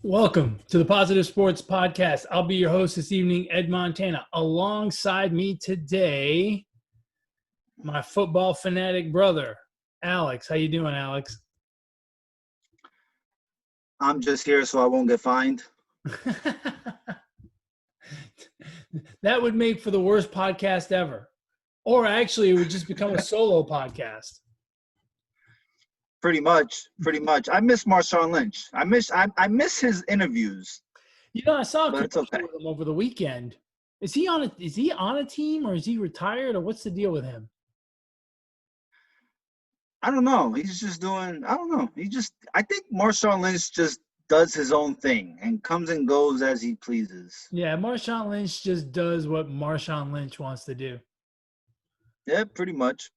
Welcome to the Positive Sports Podcast. I'll be your host this evening, Ed Montana. Alongside me today, my football fanatic brother, Alex. How you doing, Alex? I'm just here so I won't get fined. That would make for the worst podcast ever. Or actually, it would just become a solo podcast. Pretty much. I miss Marshawn Lynch. I miss his interviews. You know, I saw a But it's commercial okay. with him over the weekend. Is he on a team, or is he retired, or what's the deal with him? I don't know. I think Marshawn Lynch just does his own thing and comes and goes as he pleases. Yeah, Marshawn Lynch just does what Marshawn Lynch wants to do. Yeah, pretty much.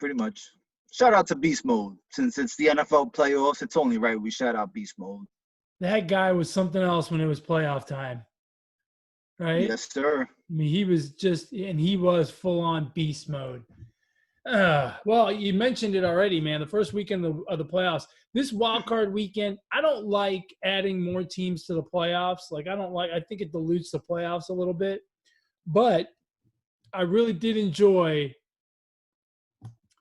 Shout out to Beast Mode. Since it's the NFL playoffs, it's only right we shout out Beast Mode. That guy was something else when it was playoff time, right? Yes, sir. I mean, he was full on beast mode. Well, you mentioned it already, man. The first weekend of the playoffs, this wild card weekend, I don't like adding more teams to the playoffs. I think it dilutes the playoffs a little bit, but I really did enjoy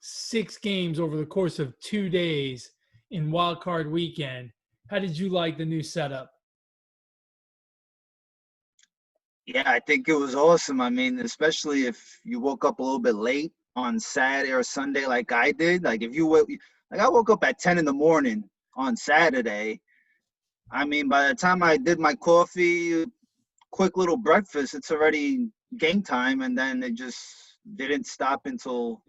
6 games over the course of 2 days in wild card weekend. How did you like the new setup? Yeah, I think it was awesome. I mean, especially if you woke up a little bit late on Saturday or Sunday like I did. Like I woke up at 10 in the morning on Saturday. I mean, by the time I did my coffee, quick little breakfast, it's already game time, and then it just didn't stop until,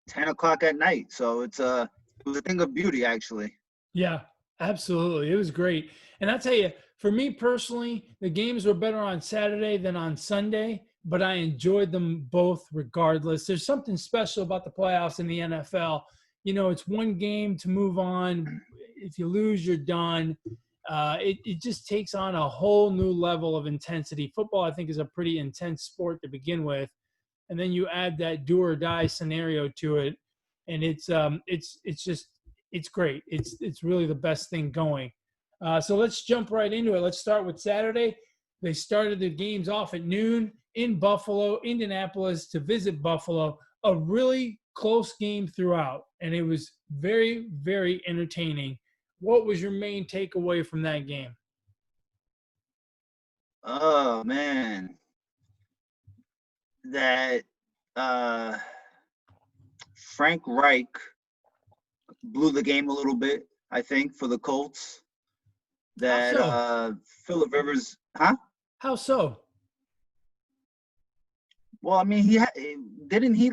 10 o'clock at night. So it was a thing of beauty, actually. Yeah, absolutely. It was great. And I'll tell you, for me personally, the games were better on Saturday than on Sunday, but I enjoyed them both regardless. There's something special about the playoffs in the NFL. You know, it's one game to move on. If you lose, you're done. It just takes on a whole new level of intensity. Football, I think, is a pretty intense sport to begin with. And then you add that do or die scenario to it, and it's great. It's really the best thing going. So let's jump right into it. Let's start with Saturday. They started the games off at noon in Buffalo, Indianapolis to visit Buffalo. A really close game throughout, and it was very, very entertaining. What was your main takeaway from that game? Oh, man. That Frank Reich blew the game a little bit, I think, for the Colts. That Phillip Rivers, huh? How so? Well, I mean, didn't he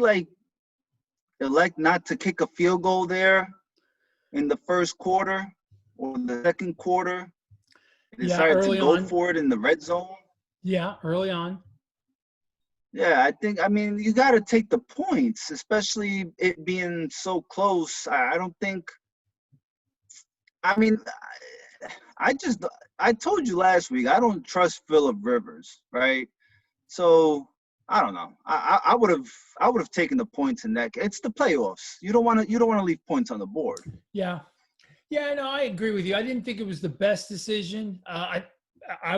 elect not to kick a field goal there in the first quarter or the second quarter? He decided to go for it in the red zone. Yeah, early on. Yeah, I mean, you got to take the points, especially it being so close. I don't think – I mean, I told you last week, I don't trust Phillip Rivers, right? So I don't know. I would have taken the points in that. It's the playoffs. You don't want to leave points on the board. Yeah, no, I agree with you. I didn't think it was the best decision. I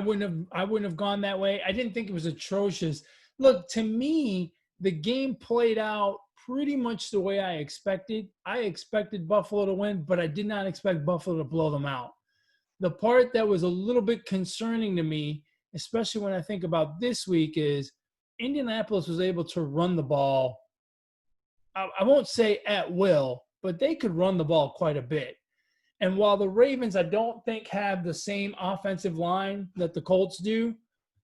wouldn't have gone that way. I didn't think it was atrocious. Look, to me, the game played out pretty much the way I expected. I expected Buffalo to win, but I did not expect Buffalo to blow them out. The part that was a little bit concerning to me, especially when I think about this week, is Indianapolis was able to run the ball. I won't say at will, but they could run the ball quite a bit. And while the Ravens, I don't think, have the same offensive line that the Colts do,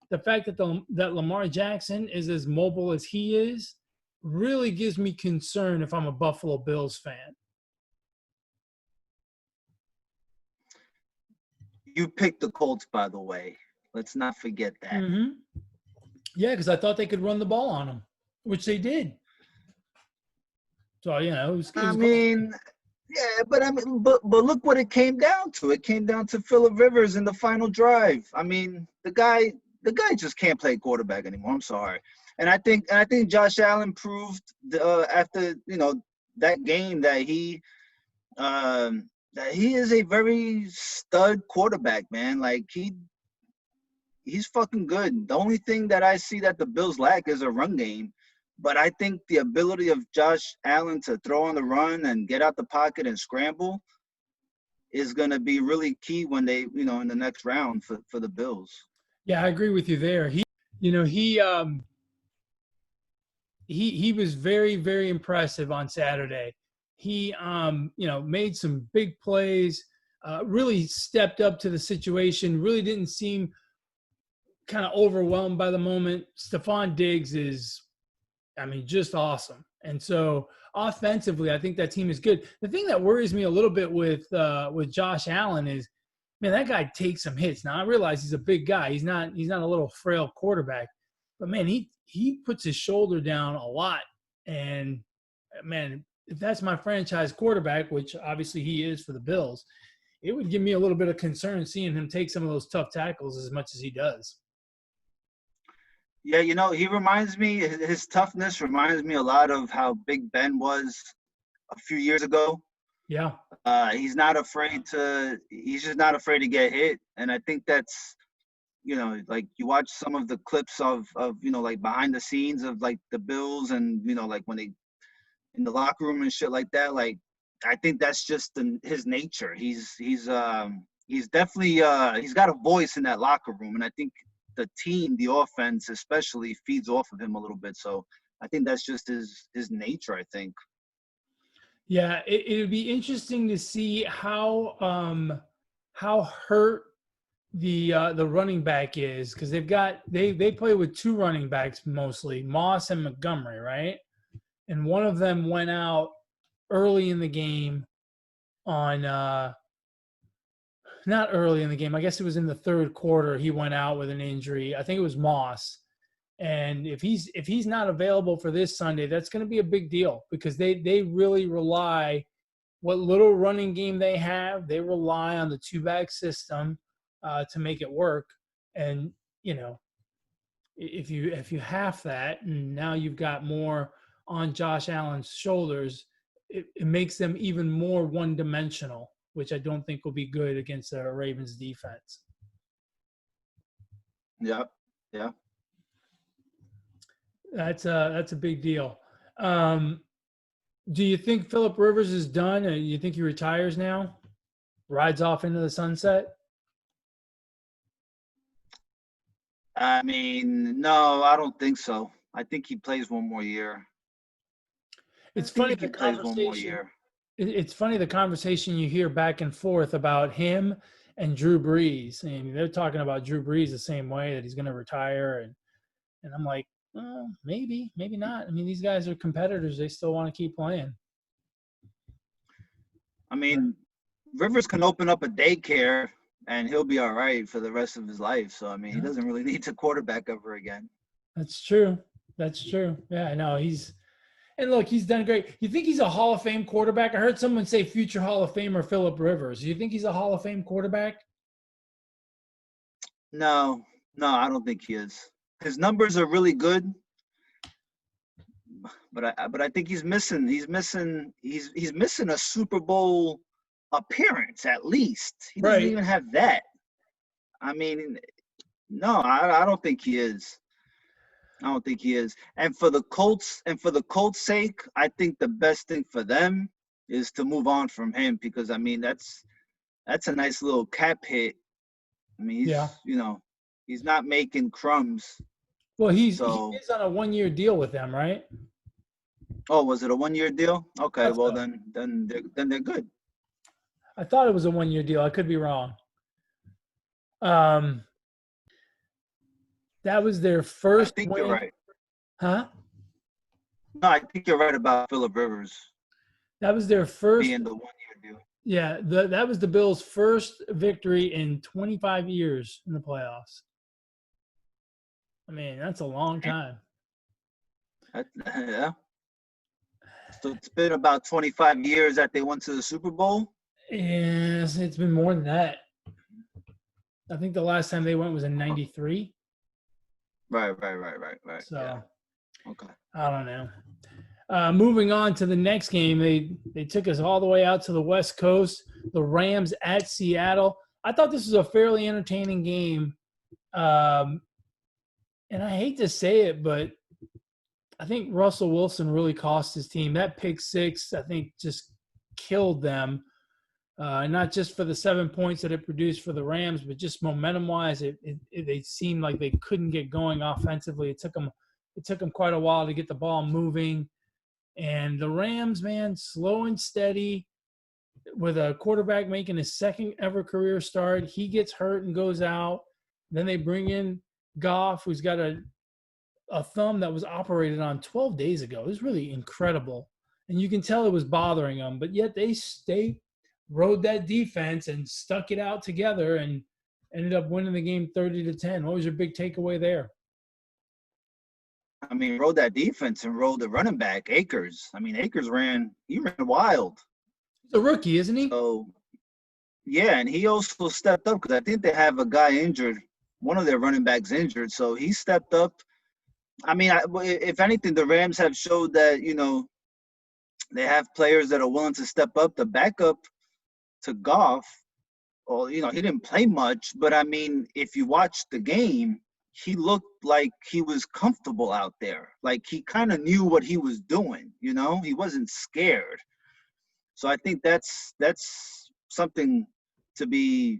the fact that Lamar Jackson is as mobile as he is really gives me concern if I'm a Buffalo Bills fan. You picked the Colts, by the way. Let's not forget that. Mm-hmm. Yeah, because I thought they could run the ball on them, which they did. So, it was yeah, but look what it came down to. It came down to Phillip Rivers in the final drive. I mean, the guy just can't play quarterback anymore. I'm sorry. And I think Josh Allen proved after that game that that he is a very stud quarterback, man. Like he's fucking good. The only thing that I see that the Bills lack is a run game. But I think the ability of Josh Allen to throw on the run and get out the pocket and scramble is going to be really key when they, in the next round for the Bills. Yeah, I agree with you there. He was very, very impressive on Saturday. He made some big plays, really stepped up to the situation, really didn't seem kind of overwhelmed by the moment. Stephon Diggs is, just awesome. And so offensively, I think that team is good. The thing that worries me a little bit with Josh Allen is, man, that guy takes some hits. Now I realize he's a big guy. He's not a little frail quarterback, but man, he puts his shoulder down a lot. And man, if that's my franchise quarterback, which obviously he is for the Bills, it would give me a little bit of concern seeing him take some of those tough tackles as much as he does. Yeah, he reminds me, his toughness reminds me a lot of how Big Ben was a few years ago. Yeah. He's just not afraid to get hit. And I think that's, like you watch some of the clips of like behind the scenes of like the Bills and, like when they in the locker room and shit like that. Like, I think that's just his nature. He's definitely, he's got a voice in that locker room. And I think the team, the offense especially, feeds off of him a little bit. So I think that's just his nature, I think. Yeah, it would be interesting to see how hurt the running back is, because they play with two running backs mostly, Moss and Montgomery, right? And one of them went out early in the game on not early in the game. I guess it was in the third quarter. He went out with an injury. I think it was Moss. And if he's not available for this Sunday, that's going to be a big deal, because they really rely, what little running game they have, they rely on the two-back system to make it work. And if you half that, and now you've got more on Josh Allen's shoulders, it makes them even more one-dimensional, which I don't think will be good against the Ravens defense. Yeah. That's a big deal. Do you think Phillip Rivers is done? Or you think he retires now? Rides off into the sunset? No, I don't think so. I think he plays one more year. It's funny the conversation. It's funny the conversation you hear back and forth about him and Drew Brees. I mean, they're talking about Drew Brees the same way, that he's going to retire, and I'm like, well, maybe not. I mean, these guys are competitors. They still want to keep playing. Rivers can open up a daycare and he'll be all right for the rest of his life. So, he doesn't really need to quarterback ever again. That's true. Yeah, I know. He's done great. You think he's a Hall of Fame quarterback? I heard someone say future Hall of Famer Phillip Rivers. Do you think he's a Hall of Fame quarterback? No, I don't think he is. His numbers are really good, but I think he's missing a Super Bowl appearance at least. He doesn't even have that. No, I don't think he is. And for the Colts sake, I think the best thing for them is to move on from him, because that's a nice little cap hit. He's not making crumbs. Well, he is on a 1-year deal with them, right? Oh, was it a 1-year deal? Okay, well then they're good. I thought it was a 1-year deal. I could be wrong. That was their first. I think you're right. Huh? No, I think you're right about Phillip Rivers. That was their first. Being the 1-year deal. Yeah, that was the Bills' first victory in 25 years in the playoffs. That's a long time. Yeah. So it's been about 25 years that they went to the Super Bowl? Yes, it's been more than that. I think the last time they went was in 93. Right. So, yeah. Okay. I don't know. Moving on to the next game, they took us all the way out to the West Coast. The Rams at Seattle. I thought this was a fairly entertaining game, and I hate to say it, but I think Russell Wilson really cost his team. That pick six, I think, just killed them. Not just for the 7 points that it produced for the Rams, but just momentum-wise, they seemed like they couldn't get going offensively. It took them quite a while to get the ball moving. And the Rams, man, slow and steady with a quarterback making his second ever career start. He gets hurt and goes out. Then they bring in Goff, who's got a thumb that was operated on 12 days ago. It was really incredible. And you can tell it was bothering them, but yet they rode that defense and stuck it out together and ended up winning the game 30-10. What was your big takeaway there? I mean, rode that defense and rode the running back, Akers. I mean, Akers ran wild. He's a rookie, isn't he? So, yeah, and he also stepped up because I think they have a guy injured, one of their running backs injured. So he stepped up. I mean, if anything, the Rams have showed that, they have players that are willing to step up. The backup to Goff, well, he didn't play much, but I mean, if you watch the game, he looked like he was comfortable out there. Like he kind of knew what he was doing, he wasn't scared. So I think that's something to be,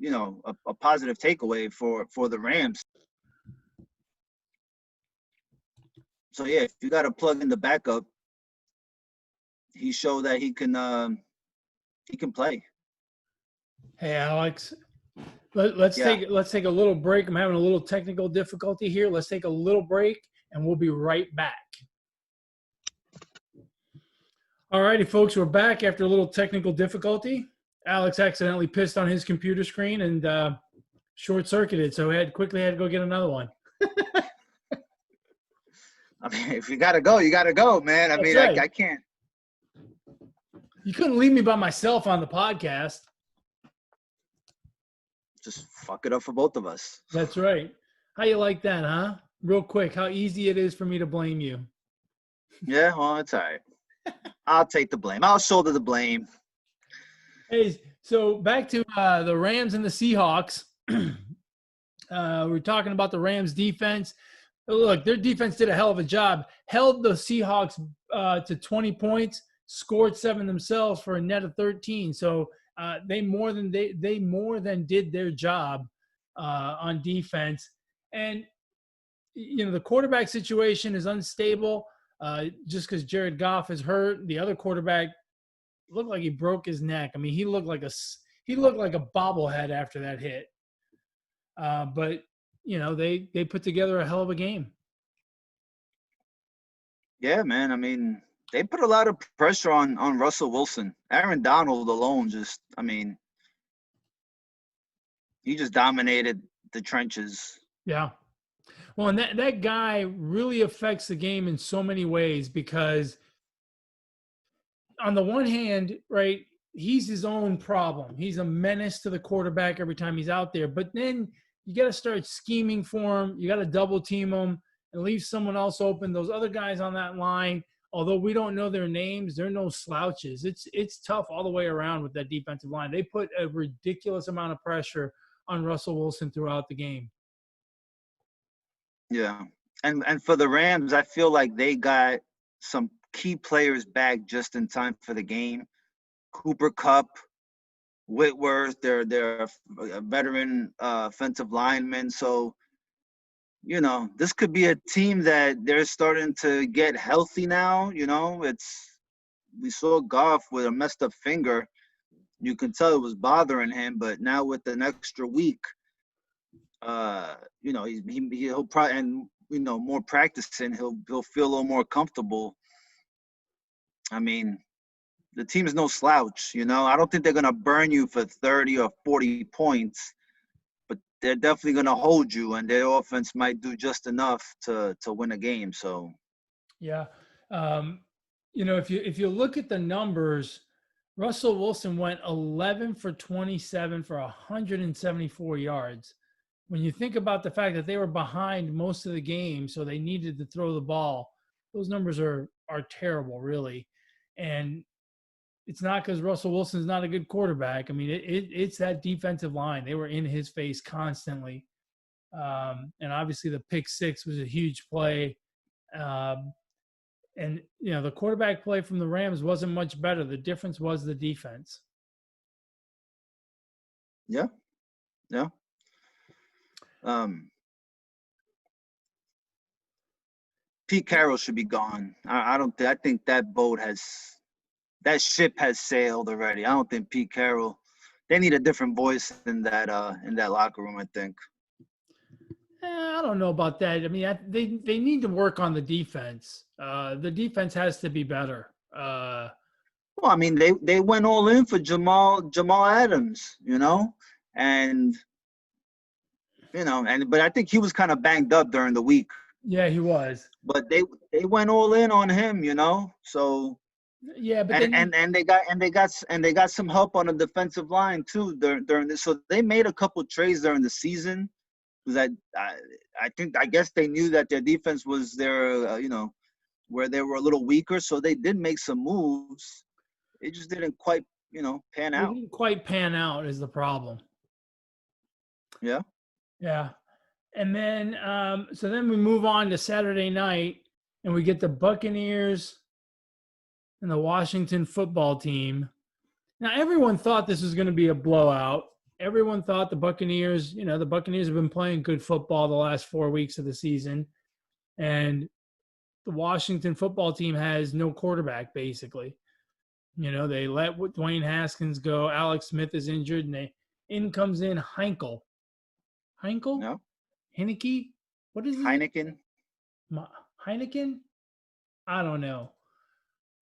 a positive takeaway for the Rams. So yeah, if you got to plug in the backup, he showed that he can play. Hey, Alex, let's take a little break. I'm having a little technical difficulty here. Let's take a little break, and we'll be right back. All righty, folks, we're back after a little technical difficulty. Alex accidentally pissed on his computer screen and short-circuited, so he quickly had to go get another one. I mean, if you got to go, you got to go, man. I mean, right. I can't. You couldn't leave me by myself on the podcast. Just fuck it up for both of us. That's right. How you like that, huh? Real quick, how easy it is for me to blame you. Yeah, well, it's all right. I'll take the blame. I'll shoulder the blame. Hey, so back to the Rams and the Seahawks. We're talking about the Rams defense. Look, their defense did a hell of a job. Held the Seahawks to 20 points, scored 7 themselves for a net of 13. So they more than did their job on defense. And the quarterback situation is unstable. Just because Jared Goff is hurt, the other quarterback looked like he broke his neck. I mean, he looked like a bobblehead after that hit. But they put together a hell of a game. Yeah, man. I mean, they put a lot of pressure on Russell Wilson. Aaron Donald alone he just dominated the trenches. Yeah. Well, and that guy really affects the game in so many ways because on the one hand, right, he's his own problem. He's a menace to the quarterback every time he's out there. But then you got to start scheming for him. You got to double team him and leave someone else open. Those other guys on that line, although we don't know their names, they're no slouches. It's tough all the way around with that defensive line. They put a ridiculous amount of pressure on Russell Wilson throughout the game. Yeah. And for the Rams, I feel like they got some key players back just in time for the game. Cooper Kupp, Whitworth, they're veteran offensive linemen. So, this could be a team that they're starting to get healthy now. We saw Goff with a messed up finger. You can tell it was bothering him, but now with an extra week, he'll probably, and more practicing, he'll feel a little more comfortable. I mean, the team is no slouch, I don't think they're going to burn you for 30 or 40 points, but they're definitely going to hold you, and their offense might do just enough to win a game. So, yeah. If you look at the numbers, Russell Wilson went 11 for 27 for 174 yards. When you think about the fact that they were behind most of the game, so they needed to throw the ball, those numbers are terrible, really. And it's not because Russell Wilson's not a good quarterback. I mean, it's that defensive line. They were in his face constantly. And obviously the pick six was a huge play. And, the quarterback play from the Rams wasn't much better. The difference was the defense. Yeah. Yeah. Pete Carroll should be gone. I think that ship has sailed already. I don't think Pete Carroll. They need a different voice in that locker room, I think. I don't know about that. I mean, they need to work on the defense. The defense has to be better. Well, I mean, they went all in for Jamal Adams, and but I think he was kind of banged up during the week. Yeah, he was. But they went all in on him, So yeah, but and they got some help on the defensive line too during this. So they made a couple trades during the season. Because I guess they knew that their defense was their where they were a little weaker, so they did make some moves. It just didn't quite pan out. It didn't quite pan out is the problem. Yeah. Yeah. And then so then we move on to Saturday night, and we get the Buccaneers and the Washington football team. Now everyone thought this was going to be a blowout. Everyone thought the Buccaneers, the Buccaneers have been playing good football the last 4 weeks of the season. And the Washington football team has no quarterback, basically. They let Dwayne Haskins go. Alex Smith is injured, and in comes in Heinkel. Heinkel? No. Heineke? What is it? Heineken? Heineken? I don't know.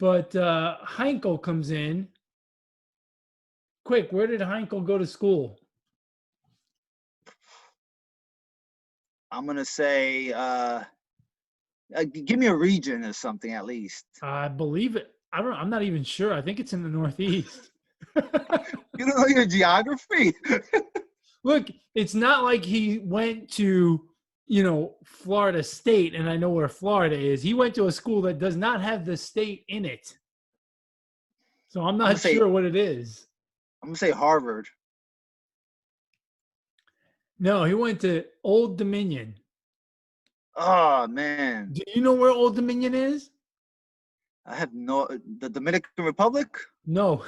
But Heinkel comes in. Quick, where did Heinkel go to school? I'm going to say, give me a region or something at least. I believe it. I'm not even sure. I think it's in the Northeast. You don't know your geography? Look, it's not like he went to, Florida State, and I know where Florida is. He went to a school that does not have the state in it. So I'm not sure what it is. I'm going to say Harvard. No, he went to Old Dominion. Oh, man. Do you know where Old Dominion is? I have the Dominican Republic? No.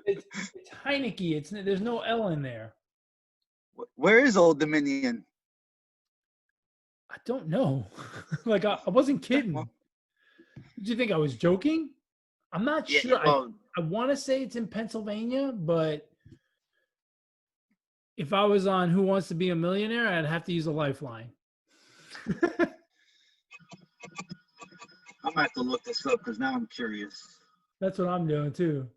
It's Heineke. There's no L in there. Where is Old Dominion? I don't know. Like, I wasn't kidding. Did you think I was joking? I'm not sure. Well, I want to say it's in Pennsylvania, but if I was on Who Wants to Be a Millionaire, I'd have to use a lifeline. I'm going to have to look this up because now I'm curious. That's what I'm doing, too.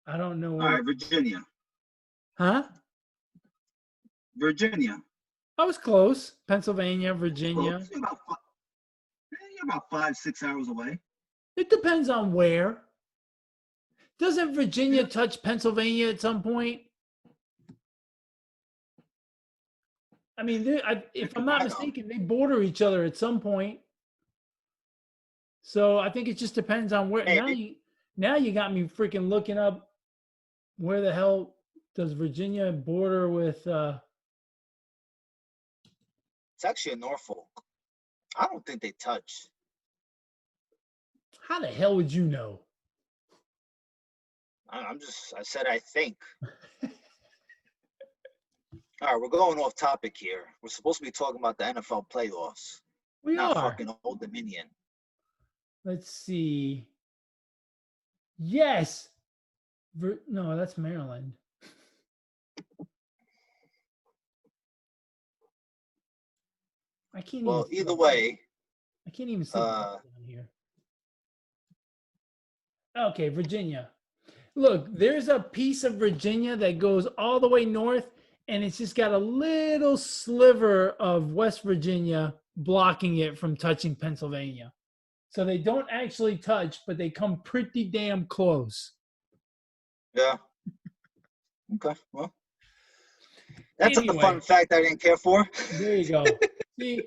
I don't know. All right, Virginia. Huh? Virginia. I was close. Pennsylvania, Virginia. You're about 5-6 hours away. It depends on where. Doesn't Virginia touch Pennsylvania at some point? I mean, if I'm not mistaken, they border each other at some point. So I think it just depends on where. Now you got me freaking looking up where the hell does Virginia border with. It's actually in Norfolk. I don't think they touch. How the hell would you know? I said I think. All right, we're going off topic here. We're supposed to be talking about the NFL playoffs. Not fucking Old Dominion. Let's see. Yes. No, that's Maryland. I can't. Well, either way. I can't even see down here. Okay, Virginia. Look, there's a piece of Virginia that goes all the way north, and it's just got a little sliver of West Virginia blocking it from touching Pennsylvania. So they don't actually touch, but they come pretty damn close. Yeah. Okay. Well, That's a Anyway, fun fact I didn't care for. there you go. See,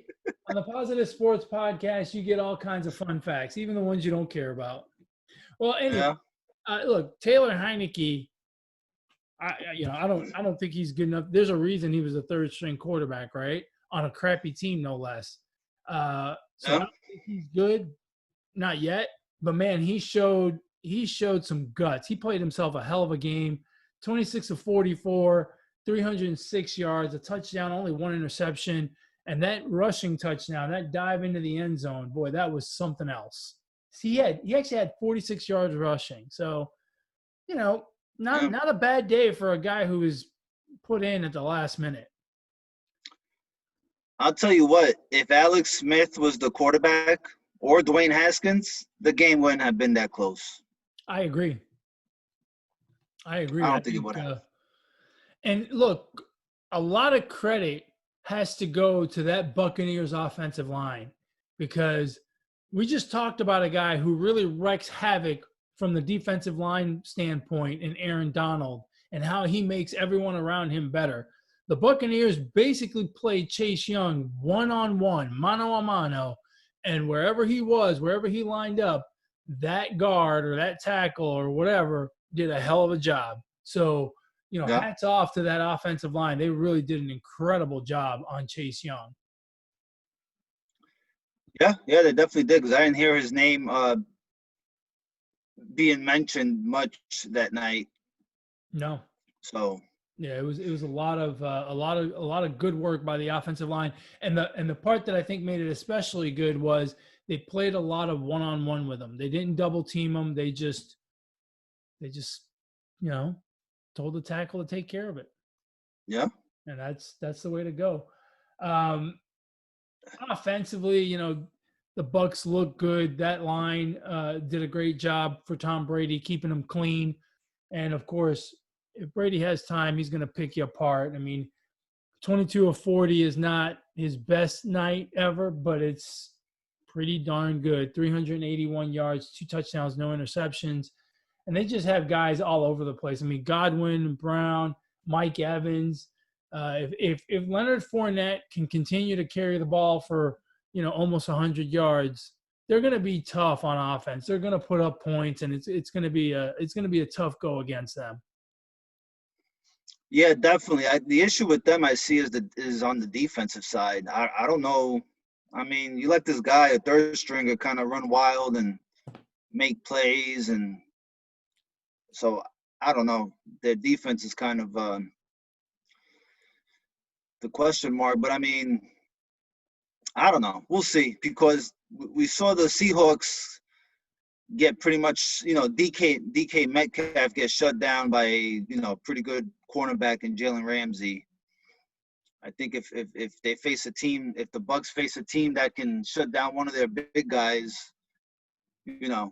on the Positive Sports Podcast, you get all kinds of fun facts, even the ones you don't care about. Well, anyway, Yeah. look, Taylor Heineke. I don't think he's good enough. There's a reason he was a third string quarterback, right? On a crappy team, no less. So I don't think he's good, not yet. But man, he showed some guts. He played himself a hell of a game. 26 of 44, 306 yards, a touchdown, only one interception, and that rushing touchdown, that dive into the end zone, boy, that was something else. He actually had 46 yards rushing. So, not a bad day for a guy who was put in at the last minute. I'll tell you what, if Alex Smith was the quarterback or Dwayne Haskins, the game wouldn't have been that close. I agree. I don't think it would have. And look, a lot of credit has to go to that Buccaneers offensive line, because we just talked about a guy who really wreaks havoc from the defensive line standpoint in Aaron Donald and how he makes everyone around him better. The Buccaneers basically played Chase Young one-on-one, mano-a-mano, and wherever he lined up, that guard or that tackle or whatever did a hell of a job. So, hats off to that offensive line. They really did an incredible job on Chase Young. Yeah, they definitely did, because I didn't hear his name being mentioned much that night. No. So yeah, it was a lot of good work by the offensive line, and the part that I think made it especially good was they played a lot of one-on-one with them. They didn't double team them. They just told the tackle to take care of it. Yeah, and that's the way to go. Offensively, the Bucs look good. That line did a great job for Tom Brady, keeping him clean. And of course, if Brady has time, he's going to pick you apart. I mean, 22 of 40 is not his best night ever, but it's pretty darn good. 381 yards, 2 touchdowns, no interceptions. And they just have guys all over the place. I mean, Godwin, Brown, Mike Evans. If Leonard Fournette can continue to carry the ball for, almost 100 yards, they're going to be tough on offense. They're going to put up points, and it's going to be a tough go against them. Yeah, definitely. The issue with them I see is on the defensive side. I don't know. I mean, you let this guy, a third stringer, kind of run wild and make plays, and so I don't know. Their defense is kind of the question mark. But I mean, I don't know. We'll see, because we saw the Seahawks get pretty much, DK Metcalf get shut down by a, pretty good cornerback in Jalen Ramsey. I think if they face a team, if the Bucs face a team that can shut down one of their big guys, I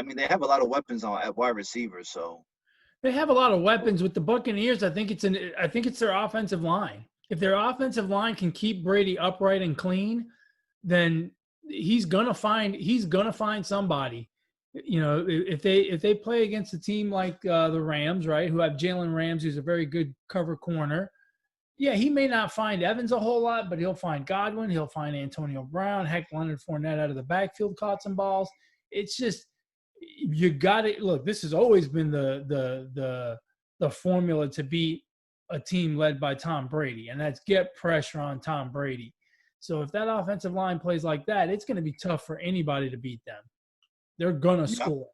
mean, they have a lot of weapons at wide receiver. So they have a lot of weapons with the Buccaneers. I think it's their offensive line. If their offensive line can keep Brady upright and clean, then he's gonna find somebody. If they play against a team like the Rams, right, who have Jalen Ramsey, who's a very good cover corner. Yeah, he may not find Evans a whole lot, but he'll find Godwin. He'll find Antonio Brown. Heck, Leonard Fournette out of the backfield caught some balls. It's just, you got to look. This has always been the formula to beat a team led by Tom Brady, and that's get pressure on Tom Brady. So if that offensive line plays like that, it's going to be tough for anybody to beat them. They're gonna score.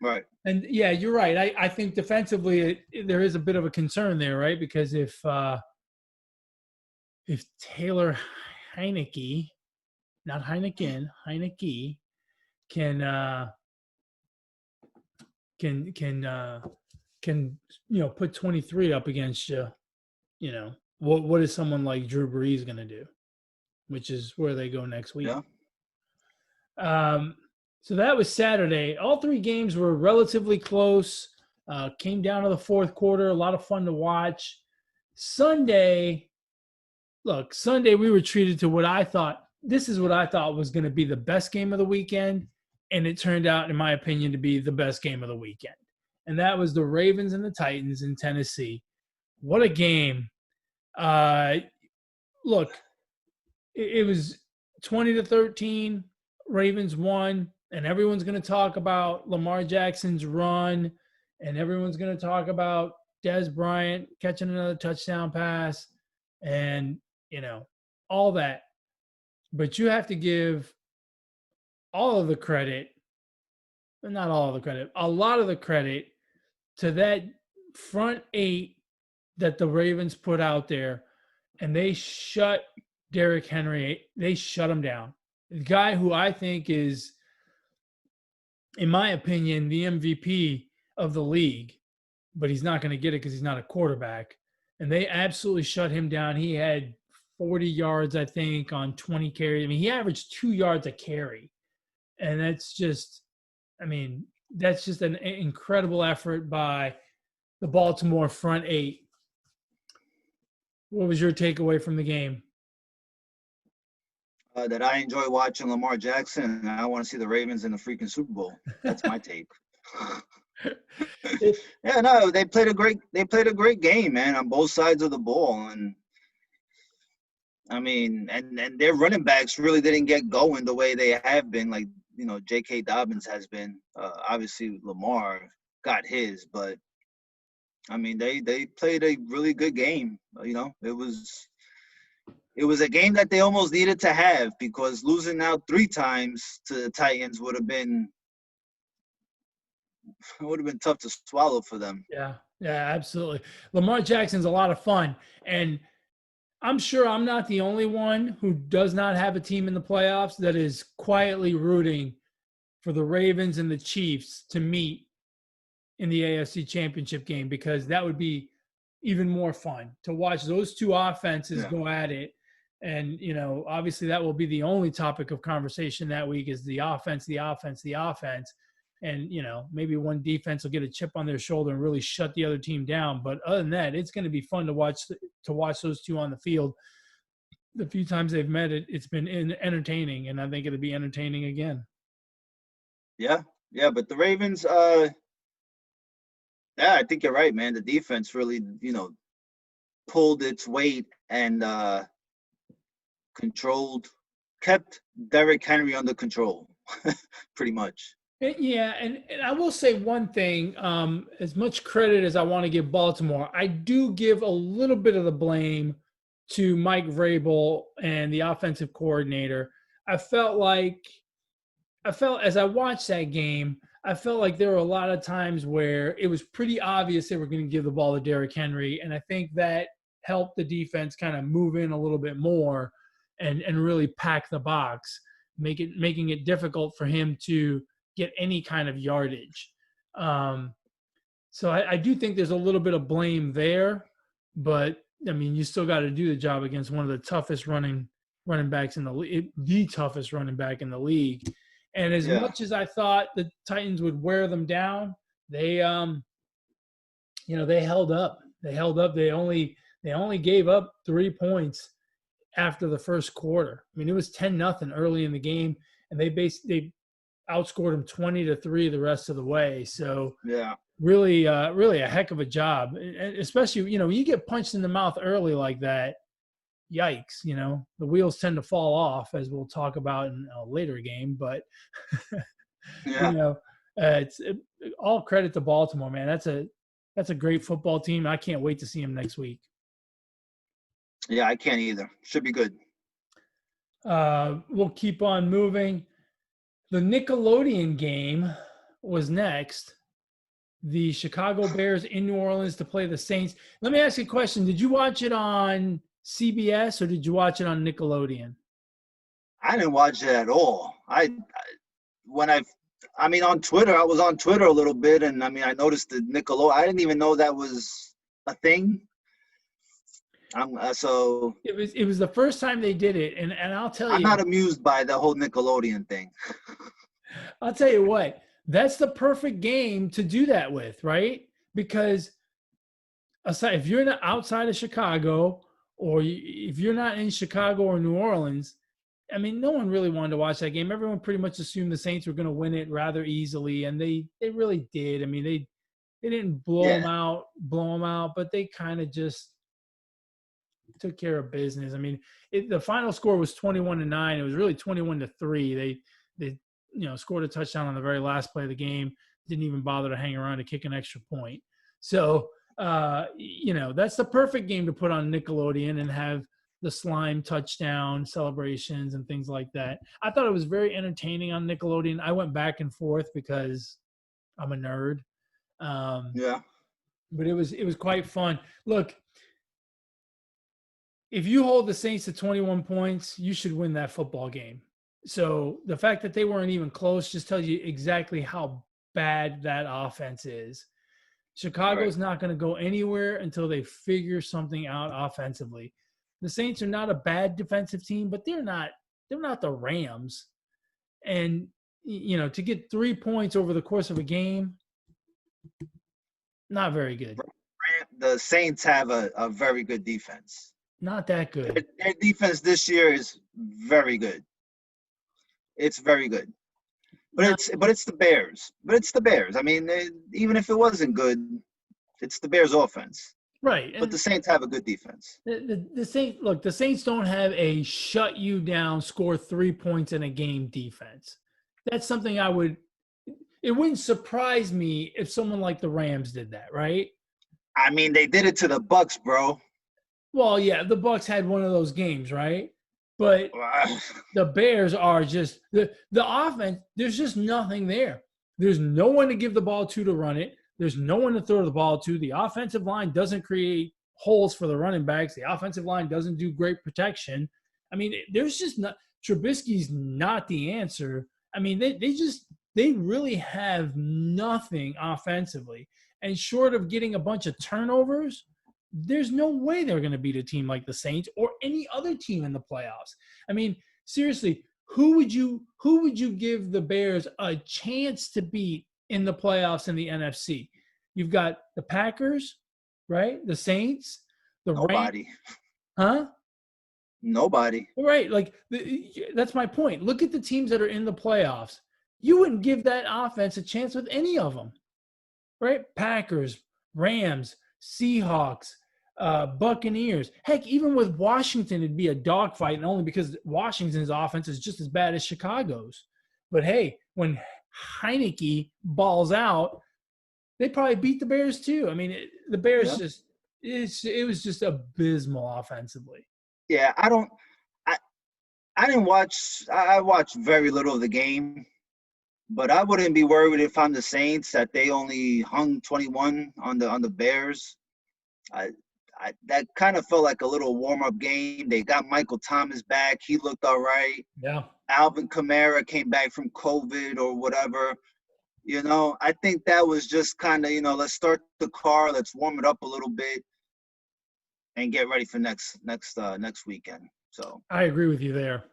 Right. And yeah, you're right. I think defensively there is a bit of a concern there, right? Because if Taylor Heineke, not Heineken, Heineke can put 23 up against you, what is someone like Drew Brees going to do? Which is where they go next week. Yeah. So that was Saturday. All 3 games were relatively close. Came down to the fourth quarter. A lot of fun to watch. Sunday, we were treated to what I thought was going to be the best game of the weekend. And it turned out, in my opinion, to be the best game of the weekend. And that was the Ravens and the Titans in Tennessee. What a game. Uh, look, it was 20-13. Ravens won, and everyone's going to talk about Lamar Jackson's run, and everyone's going to talk about Dez Bryant catching another touchdown pass, and all that. But you have to give all of the credit, not all of the credit, a lot of the credit to that front eight that the Ravens put out there, and they shut Derrick Henry. They shut him down. The guy who I think is, in my opinion, the MVP of the league, but he's not going to get it because he's not a quarterback. And they absolutely shut him down. He had 40 yards, I think, on 20 carries. I mean, he averaged 2 yards a carry. And that's just an incredible effort by the Baltimore front eight. What was your takeaway from the game? That I enjoy watching Lamar Jackson, and I want to see the Ravens in the freaking Super Bowl. That's my take. Yeah, no, they played a great game, man, on both sides of the ball, and I mean, and their running backs really didn't get going the way they have been, like J.K. Dobbins has been. Obviously, Lamar got his, but I mean, they played a really good game. It was a game that they almost needed to have, because losing out 3 times to the Titans would have been tough to swallow for them. Yeah, absolutely. Lamar Jackson's a lot of fun, and I'm sure I'm not the only one who does not have a team in the playoffs that is quietly rooting for the Ravens and the Chiefs to meet in the AFC Championship game, because that would be even more fun to watch those two offenses go at it. And, obviously that will be the only topic of conversation that week is the offense. And, maybe one defense will get a chip on their shoulder and really shut the other team down. But other than that, it's going to be fun to watch those two on the field. The few times they've met, it's been entertaining, and I think it'll be entertaining again. Yeah, but the Ravens, I think you're right, man. The defense really, pulled its weight and kept Derrick Henry under control, pretty much. Yeah, and I will say one thing. As much credit as I want to give Baltimore, I do give a little bit of the blame to Mike Vrabel and the offensive coordinator. I felt as I watched that game, I felt like there were a lot of times where it was pretty obvious they were going to give the ball to Derrick Henry, and I think that helped the defense kind of move in a little bit more and really pack the box, making it difficult for him to get any kind of yardage. So I do think there's a little bit of blame there, but I mean, you still got to do the job against one of the toughest running backs in the league, the toughest running back in the league. And as much as I thought the Titans would wear them down, they held up. They only gave up 3 points after the first quarter. I mean, it was 10-0 early in the game, and they outscored them 20-3 the rest of the way. So really a heck of a job, especially when you get punched in the mouth early like that. Yikes! The wheels tend to fall off, as we'll talk about in a later game. But it's all credit to Baltimore, man. That's a great football team. I can't wait to see them next week. Yeah, I can't either. Should be good. We'll keep on moving. The Nickelodeon game was next. The Chicago Bears in New Orleans to play the Saints. Let me ask you a question. Did you watch it on CBS or did you watch it on Nickelodeon? I didn't watch it at all. On Twitter, I was on Twitter a little bit, and I noticed the Nickelodeon. I didn't even know that was a thing. It was the first time they did it, and I'll tell you, I'm not amused by the whole Nickelodeon thing. I'll tell you what, that's the perfect game to do that with, right? Because aside, if you're not outside of Chicago, or if you're not in Chicago or New Orleans, I mean, no one really wanted to watch that game. Everyone pretty much assumed the Saints were going to win it rather easily, and they really did. I mean, they didn't blow them out, but they kind of just took care of business. I mean, the final score was 21-9. It was really 21-3. They scored a touchdown on the very last play of the game. Didn't even bother to hang around to kick an extra point. So, that's the perfect game to put on Nickelodeon and have the slime touchdown celebrations and things like that. I thought it was very entertaining on Nickelodeon. I went back and forth because I'm a nerd. Yeah. But it was quite fun. Look, if you hold the Saints to 21 points, you should win that football game. So the fact that they weren't even close just tells you exactly how bad that offense is. Chicago's not going to go anywhere until they figure something out offensively. The Saints are not a bad defensive team, but they're not the Rams. And to get 3 points over the course of a game, not very good. The Saints have a very good defense. Not that good. Their defense this year is very good. It's very good. But it's the Bears. But it's the Bears. I mean, even if it wasn't good, it's the Bears' offense. Right. But the Saints have a good defense. The Saints don't have a shut you down, score 3 points in a game defense. That's something it wouldn't surprise me if someone like the Rams did that, right? I mean, they did it to the Bucs, bro. Well, yeah, the Bucs had one of those games, right? But the Bears are just the offense. There's just nothing there. There's no one to give the ball to run it. There's no one to throw the ball to. The offensive line doesn't create holes for the running backs. The offensive line doesn't do great protection. I mean, there's just not – Trubisky's not the answer. I mean, they really have nothing offensively. And short of getting a bunch of turnovers, there's no way they're going to beat a team like the Saints or any other team in the playoffs. I mean, seriously, who would you give the Bears a chance to beat in the playoffs in the NFC? You've got the Packers, right? The Saints, the Nobody. Huh? Nobody. Right. Like that's my point. Look at the teams that are in the playoffs. You wouldn't give that offense a chance with any of them, right? Packers, Rams, Seahawks, Buccaneers. Heck, even with Washington, it'd be a dogfight, and only because Washington's offense is just as bad as Chicago's. But hey, when Heineke balls out, they probably beat the Bears too. I mean, the Bears it was just abysmal offensively. Yeah, I didn't watch. I watched very little of the game, but I wouldn't be worried if I'm the Saints that they only hung 21 on the Bears. That kind of felt like a little warm-up game. They got Michael Thomas back. He looked all right. Yeah. Alvin Kamara came back from COVID or whatever. I think that was just kind of, let's start the car, let's warm it up a little bit, and get ready for next weekend. So I agree with you there.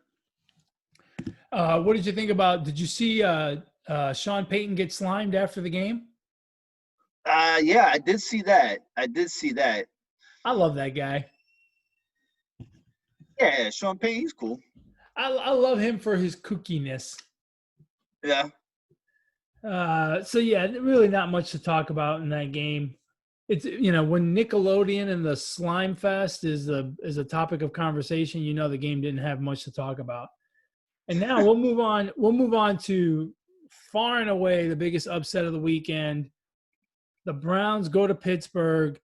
What did you think about? Did you see Sean Payton get slimed after the game? Yeah, I did see that. I love that guy. Yeah, Sean Payton, he's cool. I love him for his kookiness. Yeah. So yeah, really not much to talk about in that game. It's when Nickelodeon and the Slime Fest is a topic of conversation, the game didn't have much to talk about. And now we'll move on. We'll move on to far and away the biggest upset of the weekend. The Browns go to Pittsburgh.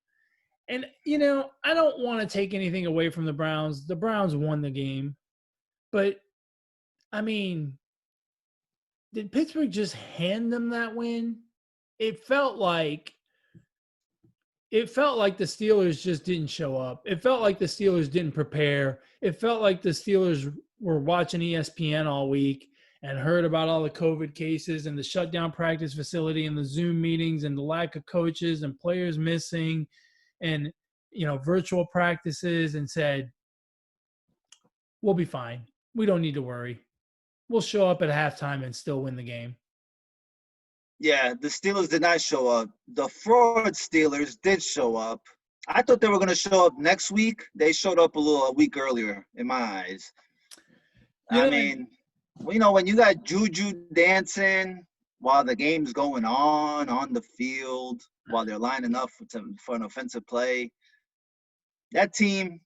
And, I don't want to take anything away from the Browns. The Browns won the game. But, I mean, did Pittsburgh just hand them that win? It felt like the Steelers just didn't show up. It felt like the Steelers didn't prepare. It felt like the Steelers were watching ESPN all week and heard about all the COVID cases and the shutdown practice facility and the Zoom meetings and the lack of coaches and players missing and, virtual practices and said, we'll be fine. We don't need to worry. We'll show up at halftime and still win the game. Yeah, the Steelers did not show up. The fraud Steelers did show up. I thought they were going to show up next week. They showed up a week earlier in my eyes. I mean, when you got Juju dancing while the game's going on the field, while they're lining up for an offensive play, that team,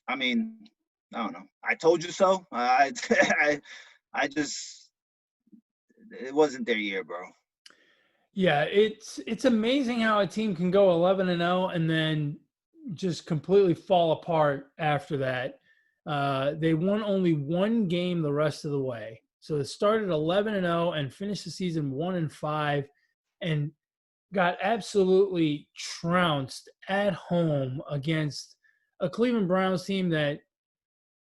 I mean, I don't know. I told you so. I just it wasn't their year, bro. Yeah, it's amazing how a team can go 11-0 and then just completely fall apart after that. They won only one game the rest of the way. So it started 11-0 and finished the season 1-5 and got absolutely trounced at home against a Cleveland Browns team that,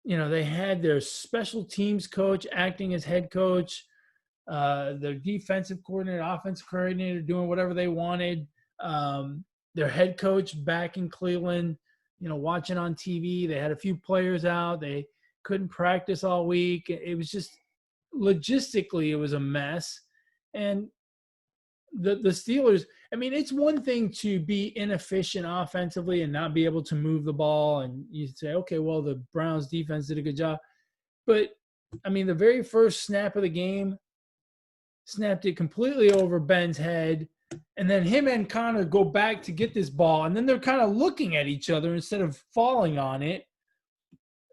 they had their special teams coach acting as head coach, their defensive coordinator, offensive coordinator doing whatever they wanted. Their head coach back in Cleveland, watching on TV. They had a few players out. They couldn't practice all week. It was just logistically, it was a mess. And the Steelers, I mean, it's one thing to be inefficient offensively and not be able to move the ball. And you say, okay, well, the Browns defense did a good job. But I mean, the very first snap of the game, snapped it completely over Ben's head. And then him and Connor go back to get this ball. And then they're kind of looking at each other instead of falling on it.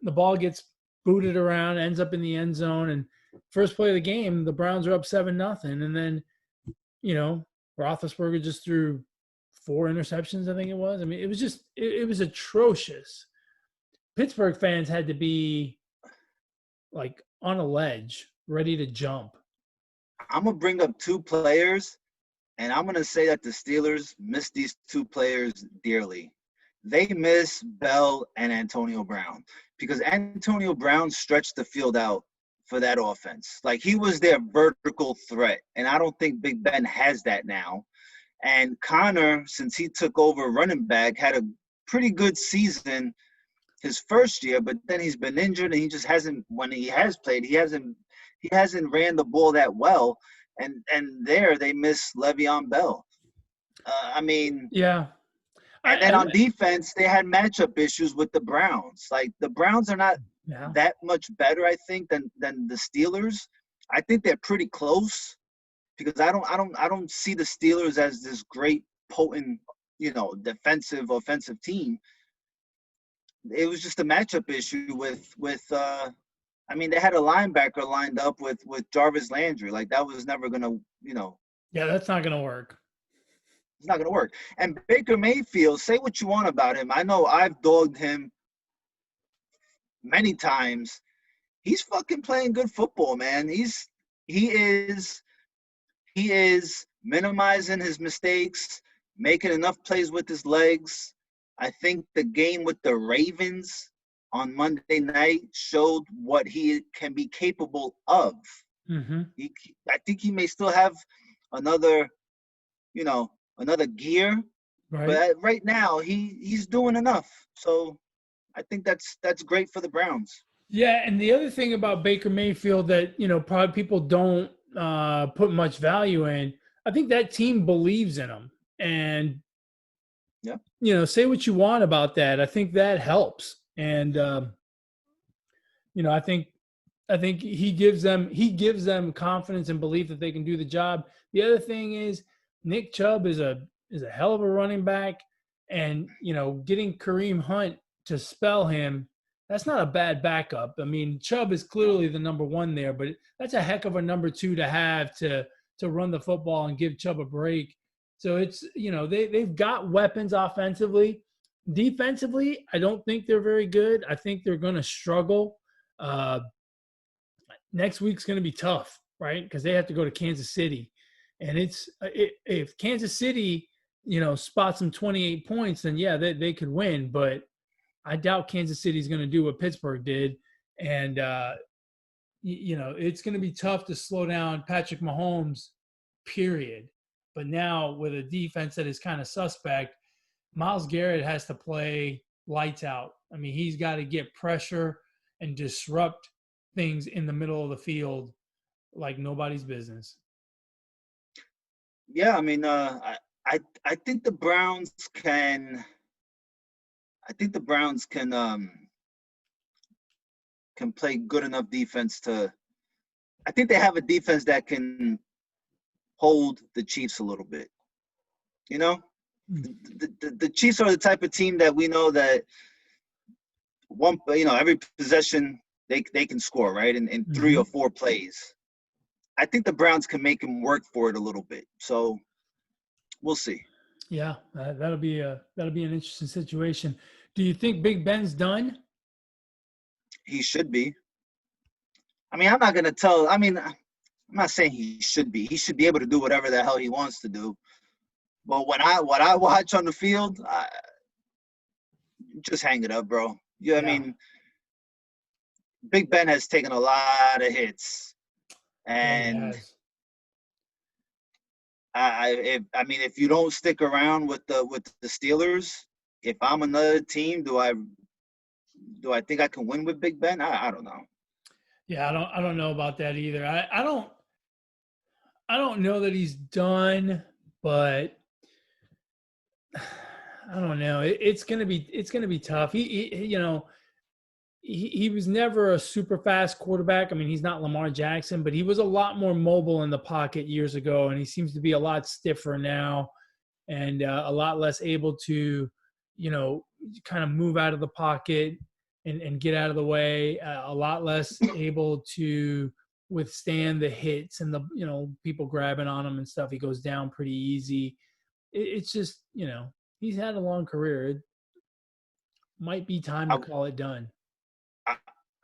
The ball gets booted around, ends up in the end zone. And first play of the game, the Browns are up 7-0. And then, Roethlisberger just threw 4 interceptions, I think it was. I mean, it was just, it was atrocious. Pittsburgh fans had to be like on a ledge, ready to jump. I'm gonna bring up 2 players, and I'm gonna say that the Steelers miss these 2 players dearly. They miss Bell and Antonio Brown because Antonio Brown stretched the field out for that offense. Like, he was their vertical threat, and I don't think Big Ben has that now. And Connor, since he took over running back, had a pretty good season his first year, but then he's been injured, and he just hasn't. When he has played, he hasn't ran the ball that well. And there they miss Le'Veon Bell. I mean, yeah. And then on defense, they had matchup issues with the Browns. Like, the Browns are not that much better, I think, than the Steelers. I think they're pretty close because I don't see the Steelers as this great, potent, defensive, offensive team. It was just a matchup issue with I mean, they had a linebacker lined up with Jarvis Landry. Like, that was never gonna, Yeah, that's not gonna work. It's not gonna work. And Baker Mayfield, say what you want about him. I know I've dogged him many times. He's fucking playing good football, man. He is minimizing his mistakes, making enough plays with his legs. I think the game with the Ravens on Monday night showed what he can be capable of. Mm-hmm. I think he may still have another gear, right. But right now he's doing enough. So I think that's great for the Browns. Yeah, and the other thing about Baker Mayfield that probably people don't put much value in, I think that team believes in him, and say what you want about that. I think that helps, and I think he gives them confidence and belief that they can do the job. The other thing is Nick Chubb is a hell of a running back, and getting Kareem Hunt to spell him, that's not a bad backup. I mean, Chubb is clearly the number 1 there, but that's a heck of a number 2 to have to run the football and give Chubb a break. So it's they've got weapons offensively. Defensively, I don't think they're very good. I think they're going to struggle. Next week's going to be tough, right? Because they have to go to Kansas City. And if Kansas City, spots them 28 points, then yeah, they could win. But I doubt Kansas City's going to do what Pittsburgh did. And, it's going to be tough to slow down Patrick Mahomes, period. But now with a defense that is kind of suspect, Myles Garrett has to play lights out. I mean, he's got to get pressure and disrupt things in the middle of the field like nobody's business. Yeah, I mean, I think the Browns can. I think the Browns can play good enough defense to. I think they have a defense that can hold the Chiefs a little bit. The Chiefs are the type of team that we know that every possession they can score, right? In 3 or 4 plays. I think the Browns can make him work for it a little bit. So we'll see. Yeah, that'll be an interesting situation. Do you think Big Ben's done? He should be. I mean, I'm not gonna tell. I mean, I'm not saying he should be. He should be able to do whatever the hell he wants to do. But what I watch on the field, just hang it up, bro. Yeah, I mean, Big Ben has taken a lot of hits, Yeah, he and has. I mean, if you don't stick around with the Steelers, if I'm another team, do I think I can win with Big Ben? I don't know. Yeah, I don't know about that either. I don't know that he's done, but I don't know. It's gonna be tough. He was never a super fast quarterback. I mean, he's not Lamar Jackson, but he was a lot more mobile in the pocket years ago, and he seems to be a lot stiffer now, and a lot less able to, kind of move out of the pocket and get out of the way. A lot less able to withstand the hits and the people grabbing on him and stuff. He goes down pretty easy. It's just he's had a long career. It might be time to call it done.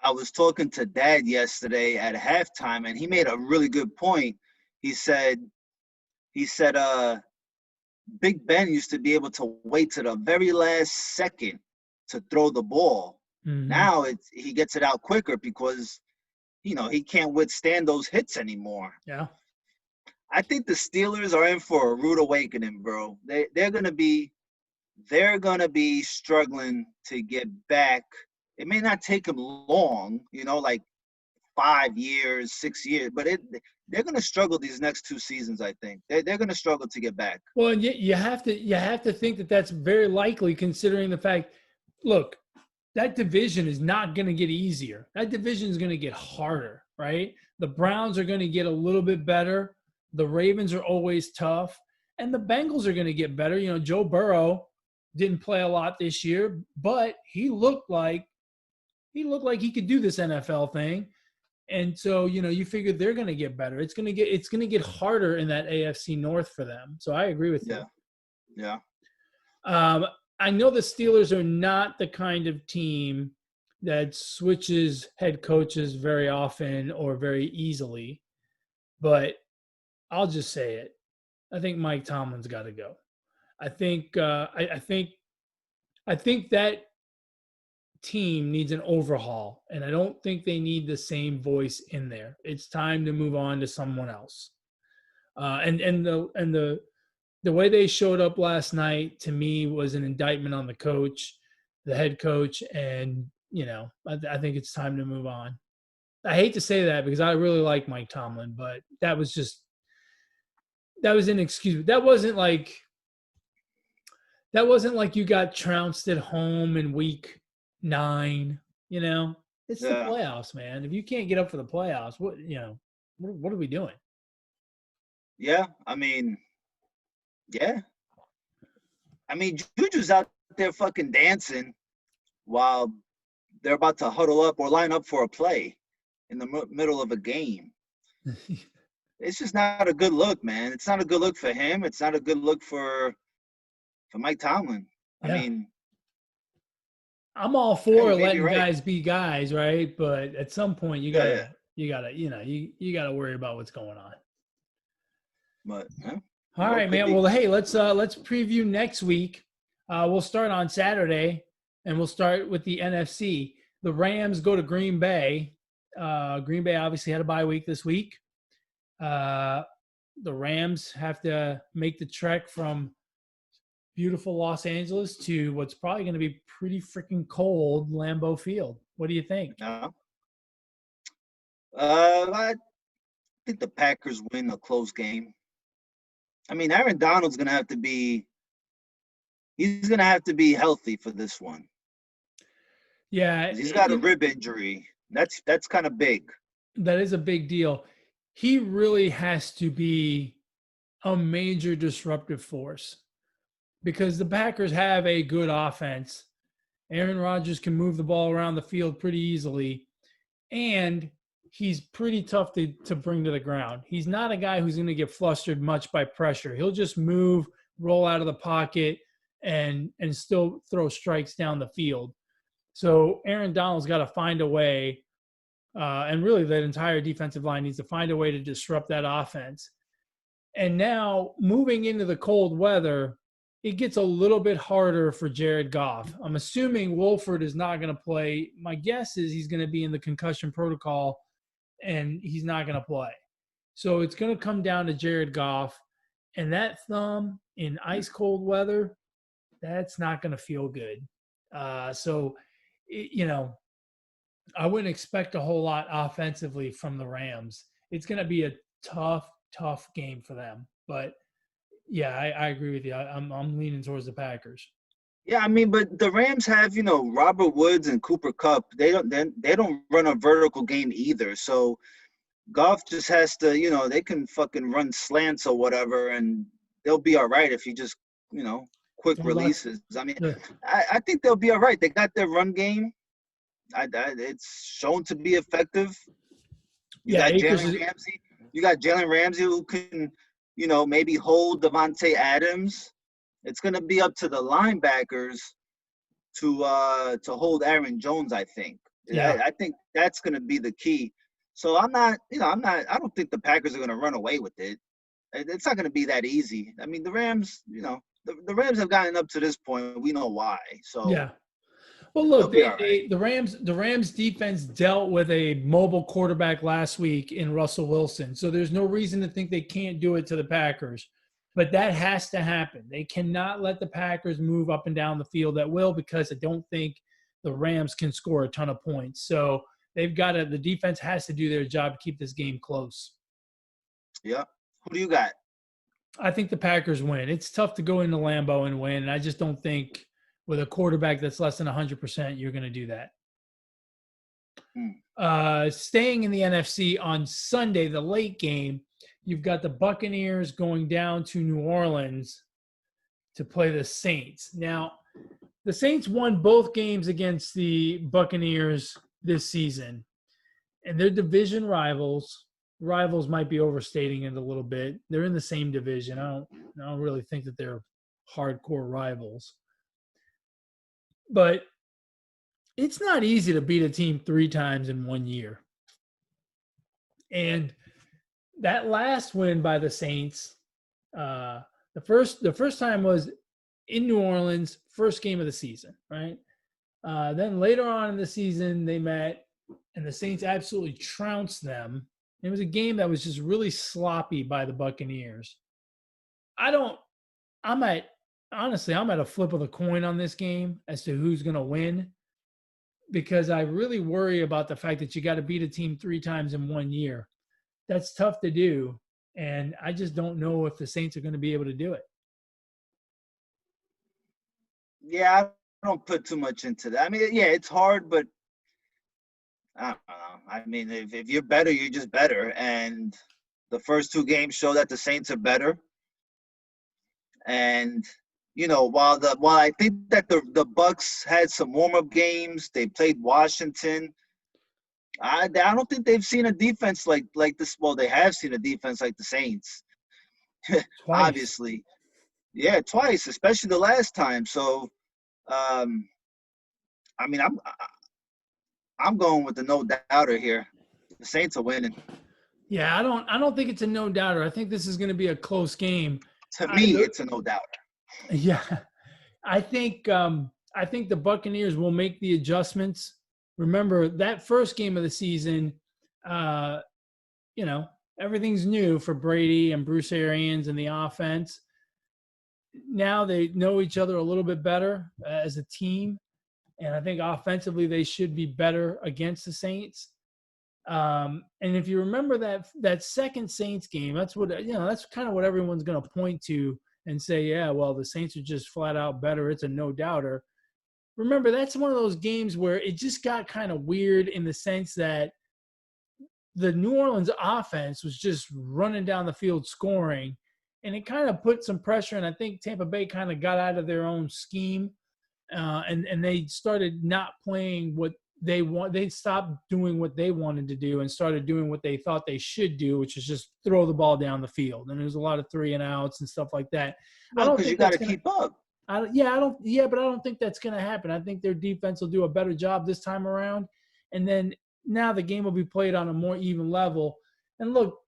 I was talking to Dad yesterday at halftime, and he made a really good point. He said, Big Ben used to be able to wait to the very last second to throw the ball. Mm-hmm. Now he gets it out quicker because, he can't withstand those hits anymore. Yeah. I think the Steelers are in for a rude awakening, bro. They're gonna be struggling to get back. It may not take them long, like 5 years, 6 years, but they're going to struggle these next 2 seasons. I think they're going to struggle to get back. Well, and you have to think that that's very likely, considering the fact. Look, that division is not going to get easier. That division is going to get harder, right? The Browns are going to get a little bit better. The Ravens are always tough, and the Bengals are going to get better. Joe Burrow didn't play a lot this year, but he looked like he could do this NFL thing. And so, you figure they're going to get better. It's going to get harder in that AFC North for them. So I agree with you. Yeah. I know the Steelers are not the kind of team that switches head coaches very often or very easily, but I'll just say it. I think Mike Tomlin's got to go. I think that team needs an overhaul, and I don't think they need the same voice in there. It's time to move on to someone else. And the way they showed up last night, to me, was an indictment on the coach, the head coach, and I think it's time to move on. I hate to say that because I really like Mike Tomlin, but that was inexcusable. That wasn't like you got trounced at home in week 9. It's the playoffs, man. If you can't get up for the playoffs, what are we doing? Yeah, I mean, Juju's out there fucking dancing while they're about to huddle up or line up for a play in the middle of a game. It's just not a good look, man. It's not a good look for him. It's not a good look for Mike Tomlin. Yeah. I mean, I'm all for letting guys be guys, right? But at some point, you gotta worry about what's going on. But all right, man. Well, hey, let's preview next week. We'll start on Saturday, and we'll start with the NFC. The Rams go to Green Bay. Green Bay obviously had a bye week this week. The Rams have to make the trek from beautiful Los Angeles to what's probably going to be pretty freaking cold Lambeau Field. What do you think? I think the Packers win a close game. I mean, Aaron Donald's going to have to be healthy for this one. Yeah. He's got a rib injury. That's kind of big. That is a big deal. He really has to be a major disruptive force because the Packers have a good offense Aaron Rodgers can move the ball around the field pretty easily, and he's pretty tough to bring to the ground. He's not a guy who's going to get flustered much by pressure. He'll just move, roll out of the pocket, and still throw strikes down the field. So Aaron Donald's got to find a way, and really that entire defensive line needs to find a way to disrupt that offense. And now moving into the cold weather, it gets a little bit harder for Jared Goff. I'm assuming Wolford is not going to play. My guess is he's going to be in the concussion protocol, and he's not going to play. So it's going to come down to Jared Goff. And that thumb in ice cold weather, that's not going to feel good. I wouldn't expect a whole lot offensively from the Rams. It's going to be a tough game for them. But yeah, I agree with you. I'm leaning towards the Packers. Yeah, I mean, but the Rams have, Robert Woods and Cooper Kupp. They don't run a vertical game either. So Goff just has to, they can fucking run slants or whatever, and they'll be all right if you just, quick releases. I mean, I think they'll be all right. They got their run game. It's shown to be effective. You got Jalen Ramsey who can, maybe hold Devontae Adams. It's going to be up to the linebackers to hold Aaron Jones, I think. Yeah. I think that's going to be the key. So I don't think the Packers are going to run away with it. It's not going to be that easy. I mean, the Rams, the Rams have gotten up to this point. We know why. So yeah. Well, look, the Rams defense dealt with a mobile quarterback last week in Russell Wilson. So there's no reason to think they can't do it to the Packers. But that has to happen. They cannot let the Packers move up and down the field at will, because I don't think the Rams can score a ton of points. So the defense has to do their job to keep this game close. Yeah. Who do you got? I think the Packers win. It's tough to go into Lambeau and win. And I just don't think with a quarterback that's less than 100%, you're going to do that. Staying in the NFC on Sunday, the late game, you've got the Buccaneers going down to New Orleans to play the Saints. Now, the Saints won both games against the Buccaneers this season, and they're division rivals. Rivals might be overstating it a little bit. They're in the same division. I don't really think that they're hardcore rivals. But it's not easy to beat a team 3 times in 1 year. And that last win by the Saints, the first time was in New Orleans, first game of the season, right? Then later on in the season, they met, and the Saints absolutely trounced them. It was a game that was just really sloppy by the Buccaneers. I'm at a flip of the coin on this game as to who's going to win, because I really worry about the fact that you got to beat a team 3 times in 1 year. That's tough to do, and I just don't know if the Saints are going to be able to do it. Yeah, I don't put too much into that. I mean, yeah, it's hard, but I don't know. I mean, if you're better, you're just better. And the first 2 games show that the Saints are better. And, while I think that the Bucs had some warm-up games, they played Washington. I don't think they've seen a defense like this. Well, they have seen a defense like the Saints, obviously. Yeah, twice, especially the last time. So, I mean, I'm going with the no doubter here. The Saints are winning. Yeah, I don't think it's a no doubter. I think this is going to be a close game. To me, it's a no doubter. Yeah, I think the Buccaneers will make the adjustments. Remember that first game of the season, everything's new for Brady and Bruce Arians and the offense. Now they know each other a little bit better as a team, and I think offensively they should be better against the Saints. And if you remember that second Saints game, that's kind of what everyone's going to point to and say, yeah, well, the Saints are just flat out better. It's a no doubter. Remember, that's one of those games where it just got kind of weird in the sense that the New Orleans offense was just running down the field scoring, and it kind of put some pressure, and I think Tampa Bay kind of got out of their own scheme. and they started not playing what they want. They stopped doing what they wanted to do and started doing what they thought they should do, which is just throw the ball down the field. And there's a lot of 3-and-outs and stuff like that. I Well, don't because you think got that's to gonna. keep up. But I don't think that's going to happen. I think their defense will do a better job this time around. And then now the game will be played on a more even level. And look,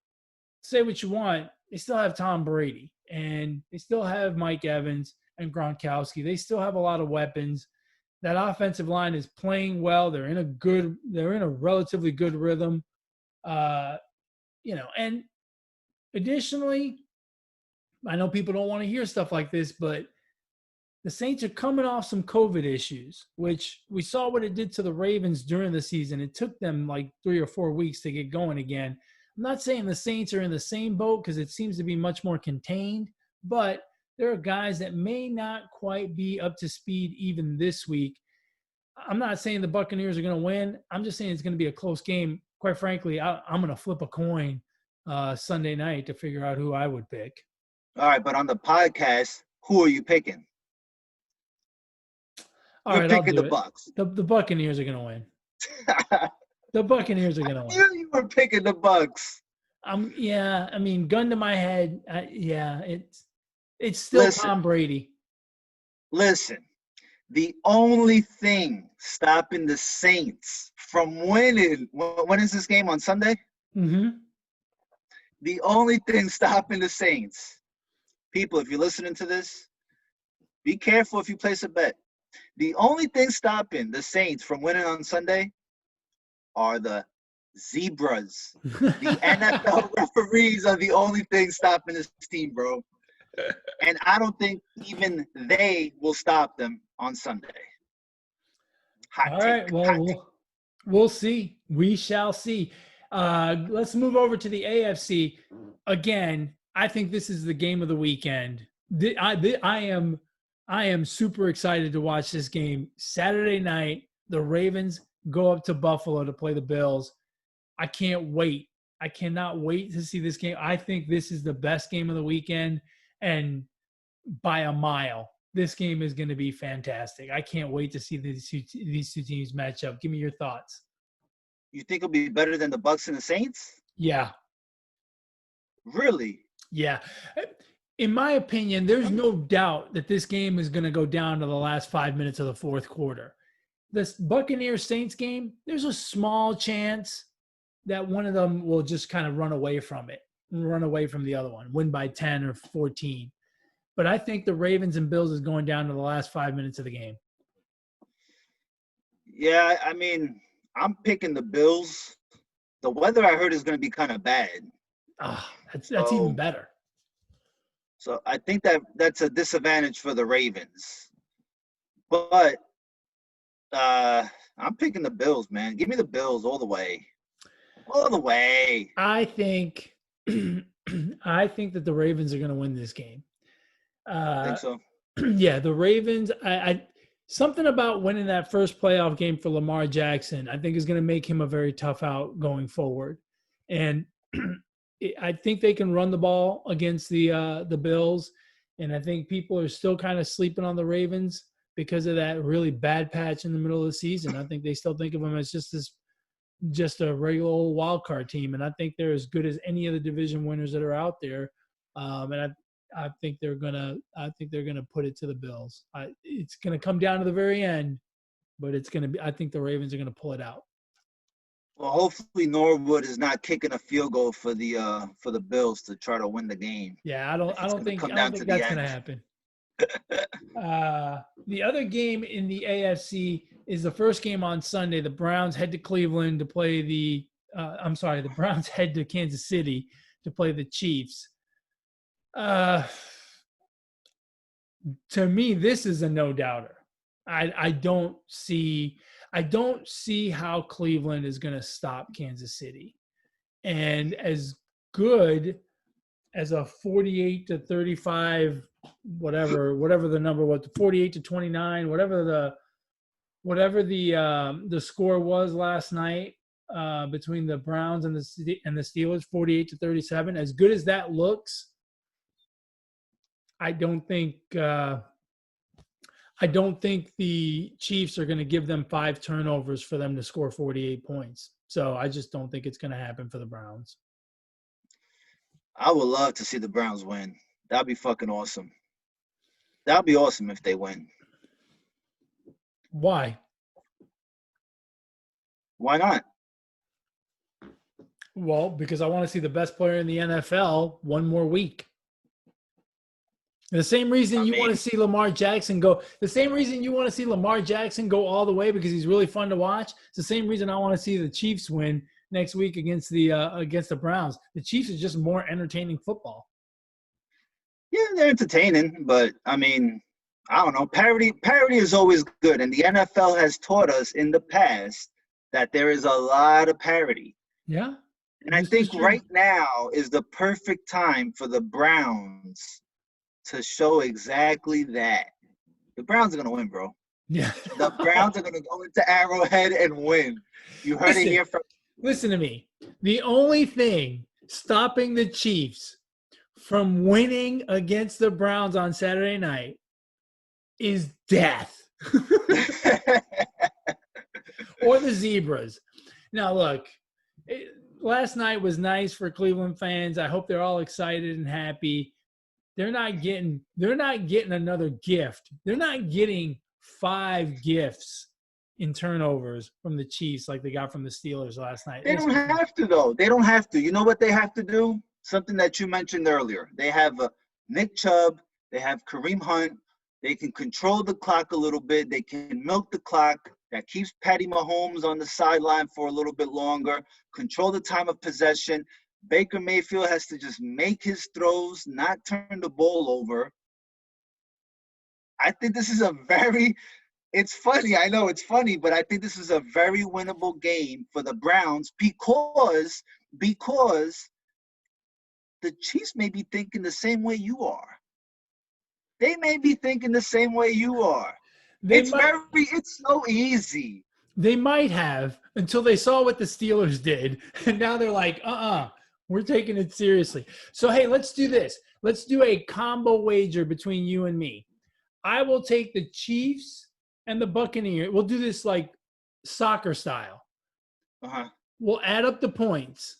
say what you want, they still have Tom Brady and they still have Mike Evans and Gronkowski. They still have a lot of weapons. That offensive line is playing well. They're in a relatively good rhythm. And additionally, I know people don't want to hear stuff like this, but the Saints are coming off some COVID issues, which we saw what it did to the Ravens during the season. It took them like 3 or 4 weeks to get going again. I'm not saying the Saints are in the same boat because it seems to be much more contained, but there are guys that may not quite be up to speed even this week. I'm not saying the Buccaneers are going to win. I'm just saying it's going to be a close game. Quite frankly, I'm going to flip a coin Sunday night to figure out who I would pick. All right, but on the podcast, who are you picking? All You're right, picking I'll the do Bucs. it. The Buccaneers are going to win. The Buccaneers are going to win. You were picking the Bucs. I mean, gun to my head. It's still Tom Brady. Listen, the only thing stopping the Saints from winning, when is this game, on Sunday? Mm-hmm. The only thing stopping the Saints, people, if you're listening to this, be careful if you place a bet. The only thing stopping the Saints from winning on Sunday are the zebras. The NFL referees are the only thing stopping this team, bro. And I don't think even they will stop them on Sunday. All right. Well, we'll see. We shall see. Let's move over to the AFC. Again, I think this is the game of the weekend. I am super excited to watch this game. Saturday night, the Ravens go up to Buffalo to play the Bills. I can't wait. I cannot wait to see this game. I think this is the best game of the weekend, and by a mile. This game is going to be fantastic. I can't wait to see these two teams match up. Give me your thoughts. You think it'll be better than the Bucs and the Saints? Yeah. Really? Yeah. In my opinion, there's no doubt that this game is going to go down to the last 5 minutes of the fourth quarter. This Buccaneers-Saints game, there's a small chance that one of them will just kind of run away from it, run away from the other one, win by 10 or 14. But I think the Ravens and Bills is going down to the last 5 minutes of the game. Yeah, I mean, I'm picking the Bills. The weather, I heard, is going to be kind of bad. That's even better. So I think that's a disadvantage for the Ravens. But I'm picking the Bills, man. Give me the Bills all the way. All the way. I think that the Ravens are going to win this game. I think so. Yeah, the Ravens. Something about winning that first playoff game for Lamar Jackson, I think, is going to make him a very tough out going forward. And I think they can run the ball against the Bills, and I think people are still kind of sleeping on the Ravens because of that really bad patch in the middle of the season. I think they still think of them as just a regular old wild card team, and I think they're as good as any of the division winners that are out there. And I think they're gonna put it to the Bills. It's gonna come down to the very end, but it's gonna be. I think the Ravens are gonna pull it out. Well, hopefully Norwood is not kicking a field goal for the Bills to try to win the game. Yeah, I don't think that's gonna happen. The other game in the AFC is the first game on Sunday. The Browns head to Cleveland to play the Browns head to Kansas City to play the Chiefs. To me, this is a no-doubter. I don't see how Cleveland is going to stop Kansas City. And as good as a 48-35, whatever the number was, 48-29, whatever the score was last night between the Browns and the Steelers, 48-37. As good as that looks, I don't think I don't think the Chiefs are going to give them 5 turnovers for them to score 48 points. So I just don't think it's going to happen for the Browns. I would love to see the Browns win. That'd be fucking awesome. That'd be awesome if they win. Why? Why not? Well, because I want to see the best player in the NFL one more week. The same reason you want to see Lamar Jackson go. The same reason you want to see Lamar Jackson go all the way because he's really fun to watch. It's the same reason I want to see the Chiefs win next week against the Browns. The Chiefs is just more entertaining football. Yeah, they're entertaining, but I mean, I don't know. Parity is always good, and the NFL has taught us in the past that there is a lot of parity. Yeah. And I think right now is the perfect time for the Browns to show exactly that. The Browns are going to win, bro. Yeah. The Browns are going to go into Arrowhead and win. You heard it here from. Listen to me. The only thing stopping the Chiefs from winning against the Browns on Saturday night is death. Or the Zebras. Now, look, last night was nice for Cleveland fans. I hope they're all excited and happy. They're not getting another gift. They're not getting 5 gifts in turnovers from the Chiefs like they got from the Steelers last night. They don't have to, though. They don't have to. You know what they have to do? Something that you mentioned earlier. They have Nick Chubb. They have Kareem Hunt. They can control the clock a little bit. They can milk the clock. That keeps Patty Mahomes on the sideline for a little bit longer. Control the time of possession. Baker Mayfield has to just make his throws, not turn the ball over. I think this is it's funny. I know it's funny, but I think this is a very winnable game for the Browns because the Chiefs may be thinking the same way you are. They may be thinking the same way you are. It's so easy. They might have until they saw what the Steelers did. And now they're like, we're taking it seriously. So, hey, let's do this. Let's do a combo wager between you and me. I will take the Chiefs and the Buccaneers. We'll do this like soccer style. Uh-huh. We'll add up the points.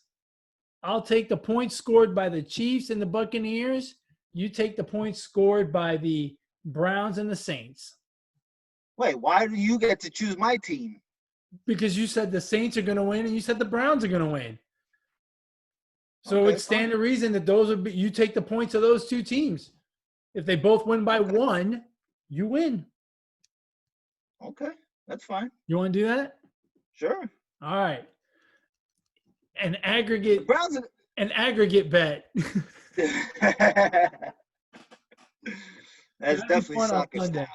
I'll take the points scored by the Chiefs and the Buccaneers. You take the points scored by the Browns and the Saints. Wait, why do you get to choose my team? Because you said the Saints are going to win and you said the Browns are going to win. So it's stand to reason that you take the points of those 2 teams. If they both win by 1, you win. Okay, that's fine. You want to do that? Sure. All right. An aggregate bet. That's definitely soccer style.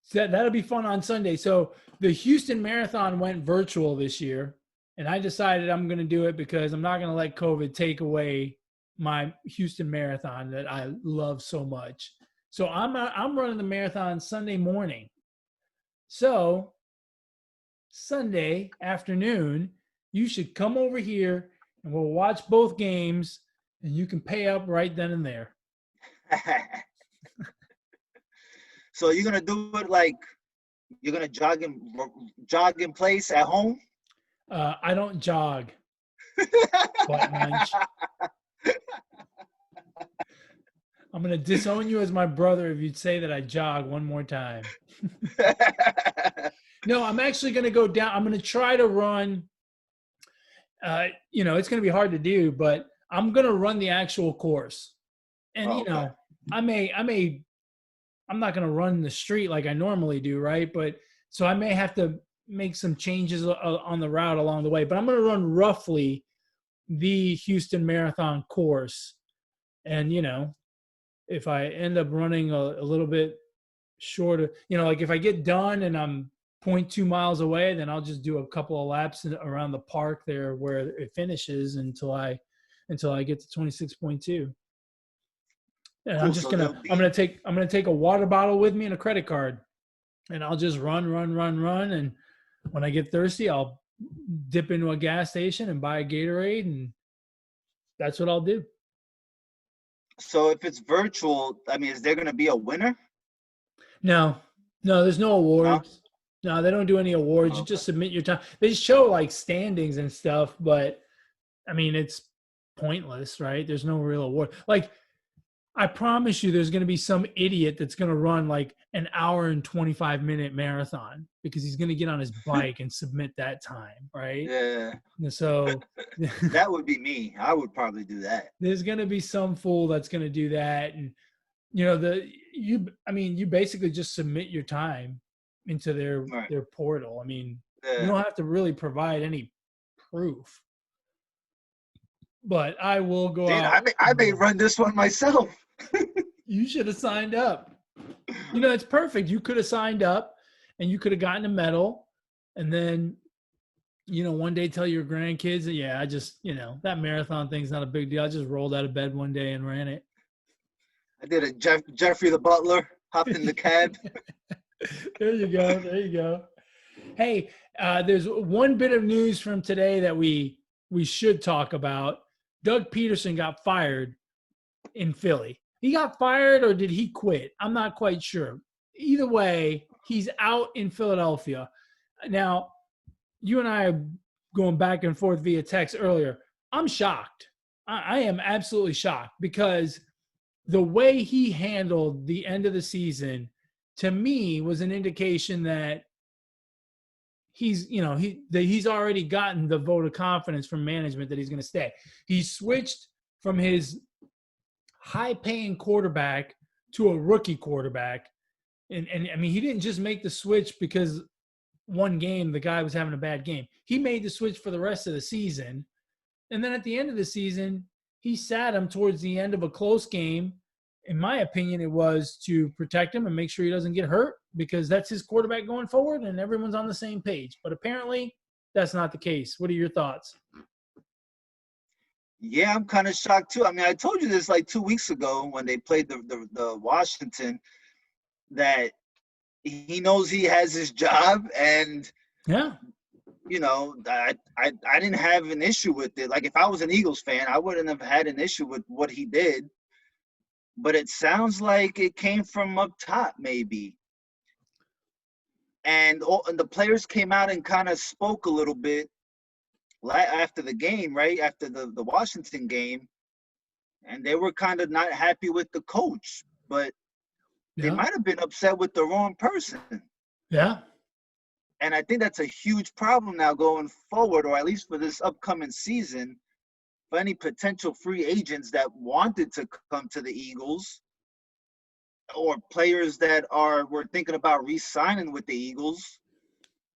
So that'll be fun on Sunday. So the Houston Marathon went virtual this year, and I decided I'm going to do it because I'm not going to let COVID take away my Houston Marathon that I love so much. So I'm running the marathon Sunday morning. So Sunday afternoon, you should come over here and we'll watch both games, and you can pay up right then and there. So you're gonna do it like you're gonna jog in place at home? I don't jog. Butt munch. I'm gonna disown you as my brother if you'd say that I jog one more time. No, I'm actually gonna go down. I'm gonna try to run. It's gonna be hard to do, but I'm gonna run the actual course. And I'm not going to run the street like I normally do, right? But so I may have to make some changes on the route along the way. But I'm going to run roughly the Houston Marathon course. And, if I end up running a little bit shorter, like if I get done and I'm 0.2 miles away, then I'll just do a couple of laps around the park there where it finishes until I get to 26.2. And cool. I'm gonna take a water bottle with me and a credit card, and I'll just run. And when I get thirsty, I'll dip into a gas station and buy a Gatorade, and that's what I'll do. So if it's virtual, I mean, is there going to be a winner? No, no, there's no No? awards. No, they don't do any awards. You Okay. just submit your time. They show like standings and stuff, but I mean, it's pointless, right? There's no real award. Like, I promise you, there's going to be some idiot that's going to run like an hour and 25-minute marathon because he's going to get on his bike and submit that time, right? Yeah. And so That would be me. I would probably do that. there's going to be some fool that's going to do that. And, you know, you basically just submit your time into Right. their portal. I mean, you Yeah. don't have to really provide any proof. But I will go Dude, out. I may run this one myself. You should have signed up. You know, it's perfect. You could have signed up and you could have gotten a medal. And then, you know, one day tell your grandkids, yeah, I just, you know, that marathon thing's not a big deal. I just rolled out of bed one day and ran it. I did a Jeffrey the Butler, hopped in the cab. There you go. There you go. Hey, there's one bit of news from today that we should talk about. Doug Pederson got fired in Philly. He got fired or did he quit? I'm not quite sure. Either way, he's out in Philadelphia. Now, you and I are going back and forth via text earlier. I'm shocked. I am absolutely shocked because the way he handled the end of the season, to me, was an indication that he's already gotten the vote of confidence from management that he's going to stay. He switched from his high-paying quarterback to a rookie quarterback. And I mean, he didn't just make the switch because one game the guy was having a bad game. He made the switch for the rest of the season. And then at the end of the season, he sat him towards the end of a close game. In my opinion, it was to protect him and make sure he doesn't get hurt because that's his quarterback going forward and everyone's on the same page. But apparently that's not the case. What are your thoughts? Yeah, I'm kind of shocked too. I mean, I told you this like 2 weeks ago when they played the Washington that he knows he has his job, and Yeah. you know, I didn't have an issue with it. Like if I was an Eagles fan, I wouldn't have had an issue with what he did. But it sounds like it came from up top, maybe. And the players came out and kind of spoke a little bit after the game, right? After the Washington game. And they were kind of not happy with the coach, but they Yeah. might have been upset with the wrong person. Yeah. And I think that's a huge problem now going forward, or at least for this upcoming season, for any potential free agents that wanted to come to the Eagles or players that were thinking about re-signing with the Eagles.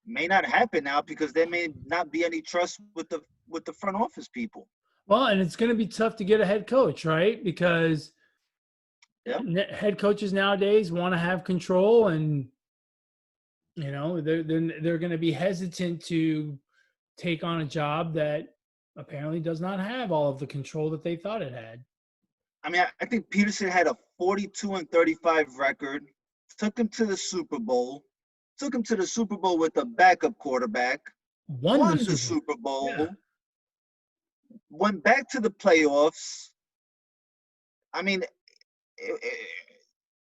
May not happen now because there may not be any trust with the front office people. Well, and it's going to be tough to get a head coach, right? Because Yep. head coaches nowadays want to have control, and you know they're going to be hesitant to take on a job that apparently does not have all of the control that they thought it had. I mean, I think Peterson had a 42-35 record. Took him to the Super Bowl. Took him to the Super Bowl with a backup quarterback. Won the Super Bowl. Yeah. Went back to the playoffs. I mean,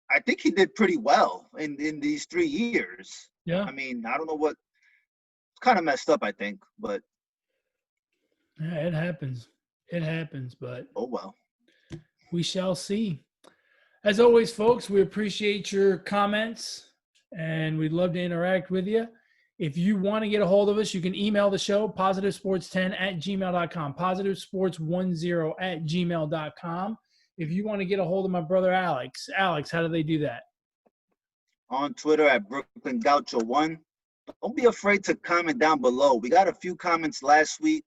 I think he did pretty well in these 3 years. Yeah. I mean, I don't know what. It's kind of messed up, I think, but. Yeah, it happens. It happens, but. Oh, well. We shall see. As always, folks, we appreciate your comments and we'd love to interact with you. If you want to get a hold of us, you can email the show, positivesports10@gmail.com, positivesports10@gmail.com. If you want to get a hold of my brother Alex, how do they do that? On Twitter at Brooklyn Gaucho 1. Don't be afraid to comment down below. We got a few comments last week.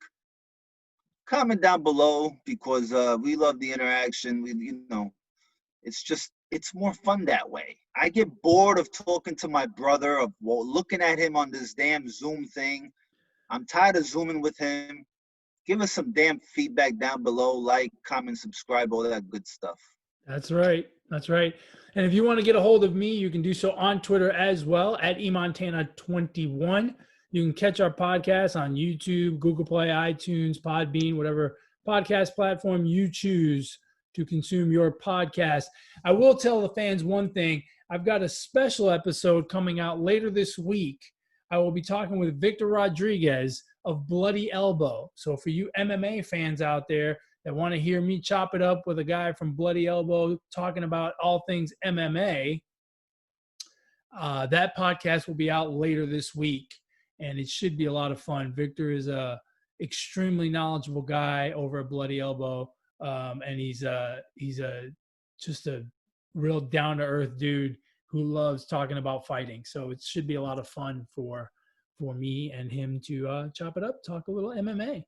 Comment down below because we love the interaction. It's more fun that way. I get bored of talking to my brother, of looking at him on this damn Zoom thing. I'm tired of Zooming with him. Give us some damn feedback down below. Like, comment, subscribe, all that good stuff. That's right. That's right. And if you want to get a hold of me, you can do so on Twitter as well at eMontana21. You can catch our podcast on YouTube, Google Play, iTunes, Podbean, whatever podcast platform you choose to consume your podcast. I will tell the fans one thing. I've got a special episode coming out later this week. I will be talking with Victor Rodriguez of Bloody Elbow. So for you MMA fans out there that want to hear me chop it up with a guy from Bloody Elbow talking about all things MMA, that podcast will be out later this week, and it should be a lot of fun. Victor is a extremely knowledgeable guy over at Bloody Elbow, and he's just a real down-to-earth dude who loves talking about fighting. So it should be a lot of fun for me and him to chop it up, talk a little MMA.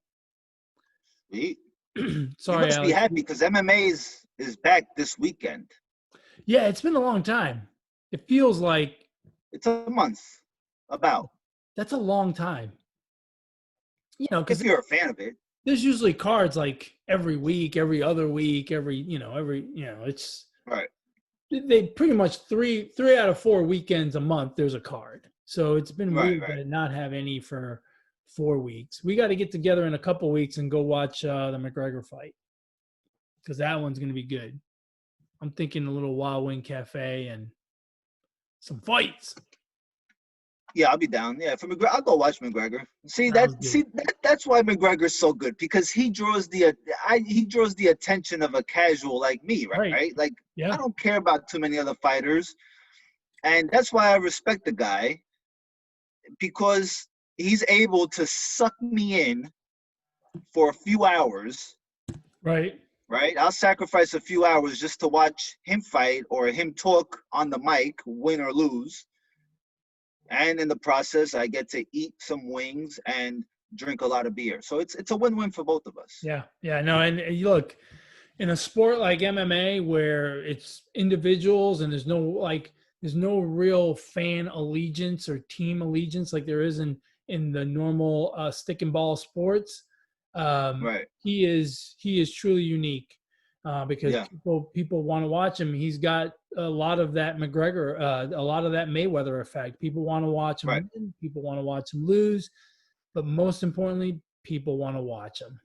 Sweet. Sorry, you must Alex. be happy because MMA is back this weekend. Yeah, it's been a long time. It feels like it's a month. About. That's a long time. You know, because if you're a fan of it, there's usually cards like every week, every other week, it's right. They pretty much three out of 4 weekends a month there's a card. So it's been weird to not have any for 4 weeks. We got to get together in a couple weeks and go watch the McGregor fight, because that one's going to be good. I'm thinking a little Wild Wing Cafe and some fights. Yeah, I'll be down. Yeah, for McGregor, I'll go watch McGregor. That's why McGregor's so good, because he draws the attention of a casual like me, right? Like, yeah. I don't care about too many other fighters, and that's why I respect the guy, because he's able to suck me in for a few hours. Right. I'll sacrifice a few hours just to watch him fight or him talk on the mic, win or lose. And in the process, I get to eat some wings and drink a lot of beer. So it's a win-win for both of us. Yeah. No, and you look, in a sport like MMA where it's individuals and there's no real fan allegiance or team allegiance like there is in the normal stick and ball sports. He is truly unique because people want to watch him. He's got a lot of that McGregor, a lot of that Mayweather effect. People want to watch him win, people want to watch him lose, but most importantly, people want to watch him.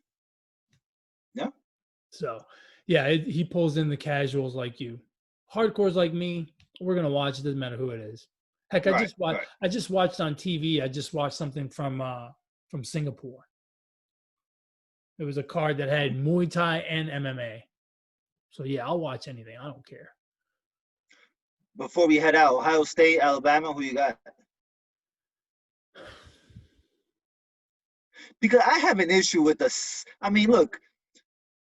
Yeah. So, yeah, he pulls in the casuals like you. Hardcores like me, we're gonna watch. It doesn't matter who it is. Heck, I just watched on TV. I just watched something from Singapore. It was a card that had Muay Thai and MMA. So yeah, I'll watch anything. I don't care. Before we head out, Ohio State, Alabama, who you got? Because I have an issue with this. I mean, look,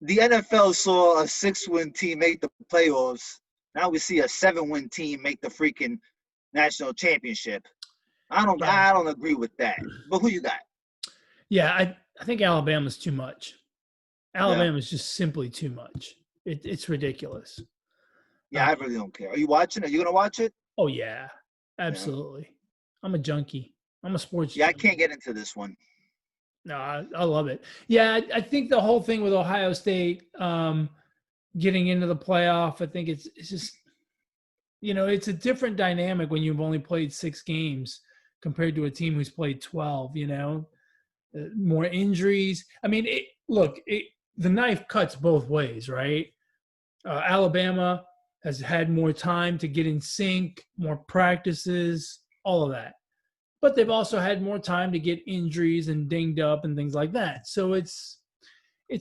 the NFL saw a 6-win team make the playoffs. Now we see a 7-win team make the freaking national championship. I don't agree with that. But who you got? Yeah, I think Alabama's too much. Alabama's just simply too much. It's ridiculous. Yeah, I really don't care. Are you watching? Are you going to watch it? Oh, yeah. Absolutely. Yeah. I'm a junkie. I'm a sports junkie. junkie. I can't get into this one. No, I love it. Yeah, I think the whole thing with Ohio State getting into the playoff, I think it's just, it's a different dynamic when you've only played 6 games compared to a team who's played 12, more injuries. I mean, the knife cuts both ways, right? Alabama has had more time to get in sync, more practices, all of that. But they've also had more time to get injuries and dinged up and things like that. So it's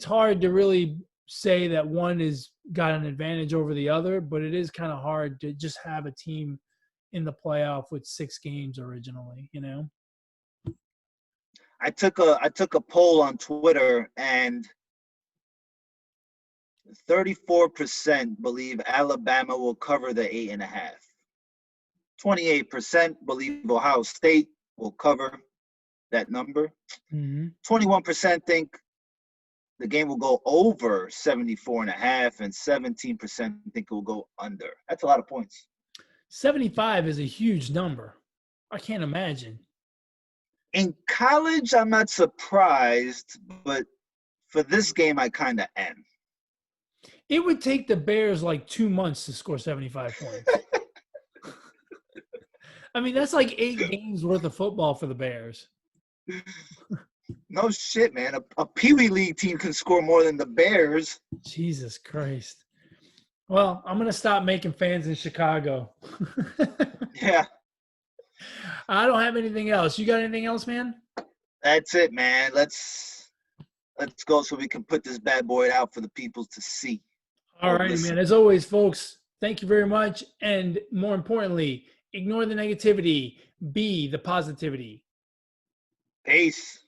hard to really say that one has got an advantage over the other, but it is kind of hard to just have a team in the playoff with 6 games originally, I took a poll on Twitter, and 34% believe Alabama will cover the 8.5. 28% believe Ohio State will cover that number. Mm-hmm. 21% think the game will go over 74.5, and 17% think it will go under. That's a lot of points. 75 is a huge number. I can't imagine. In college, I'm not surprised, but for this game, I kind of am. It would take the Bears like 2 months to score 75 points. I mean, that's like 8 games worth of football for the Bears. No shit, man. A Pee Wee League team can score more than the Bears. Jesus Christ. Well, I'm gonna stop making fans in Chicago. Yeah, I don't have anything else. You got anything else, man? that's it, man. Let's go so we can put this bad boy out for the people to see All or righty, man. listen. As always, folks, thank you very much. And more importantly, ignore the negativity, be the positivity. Peace.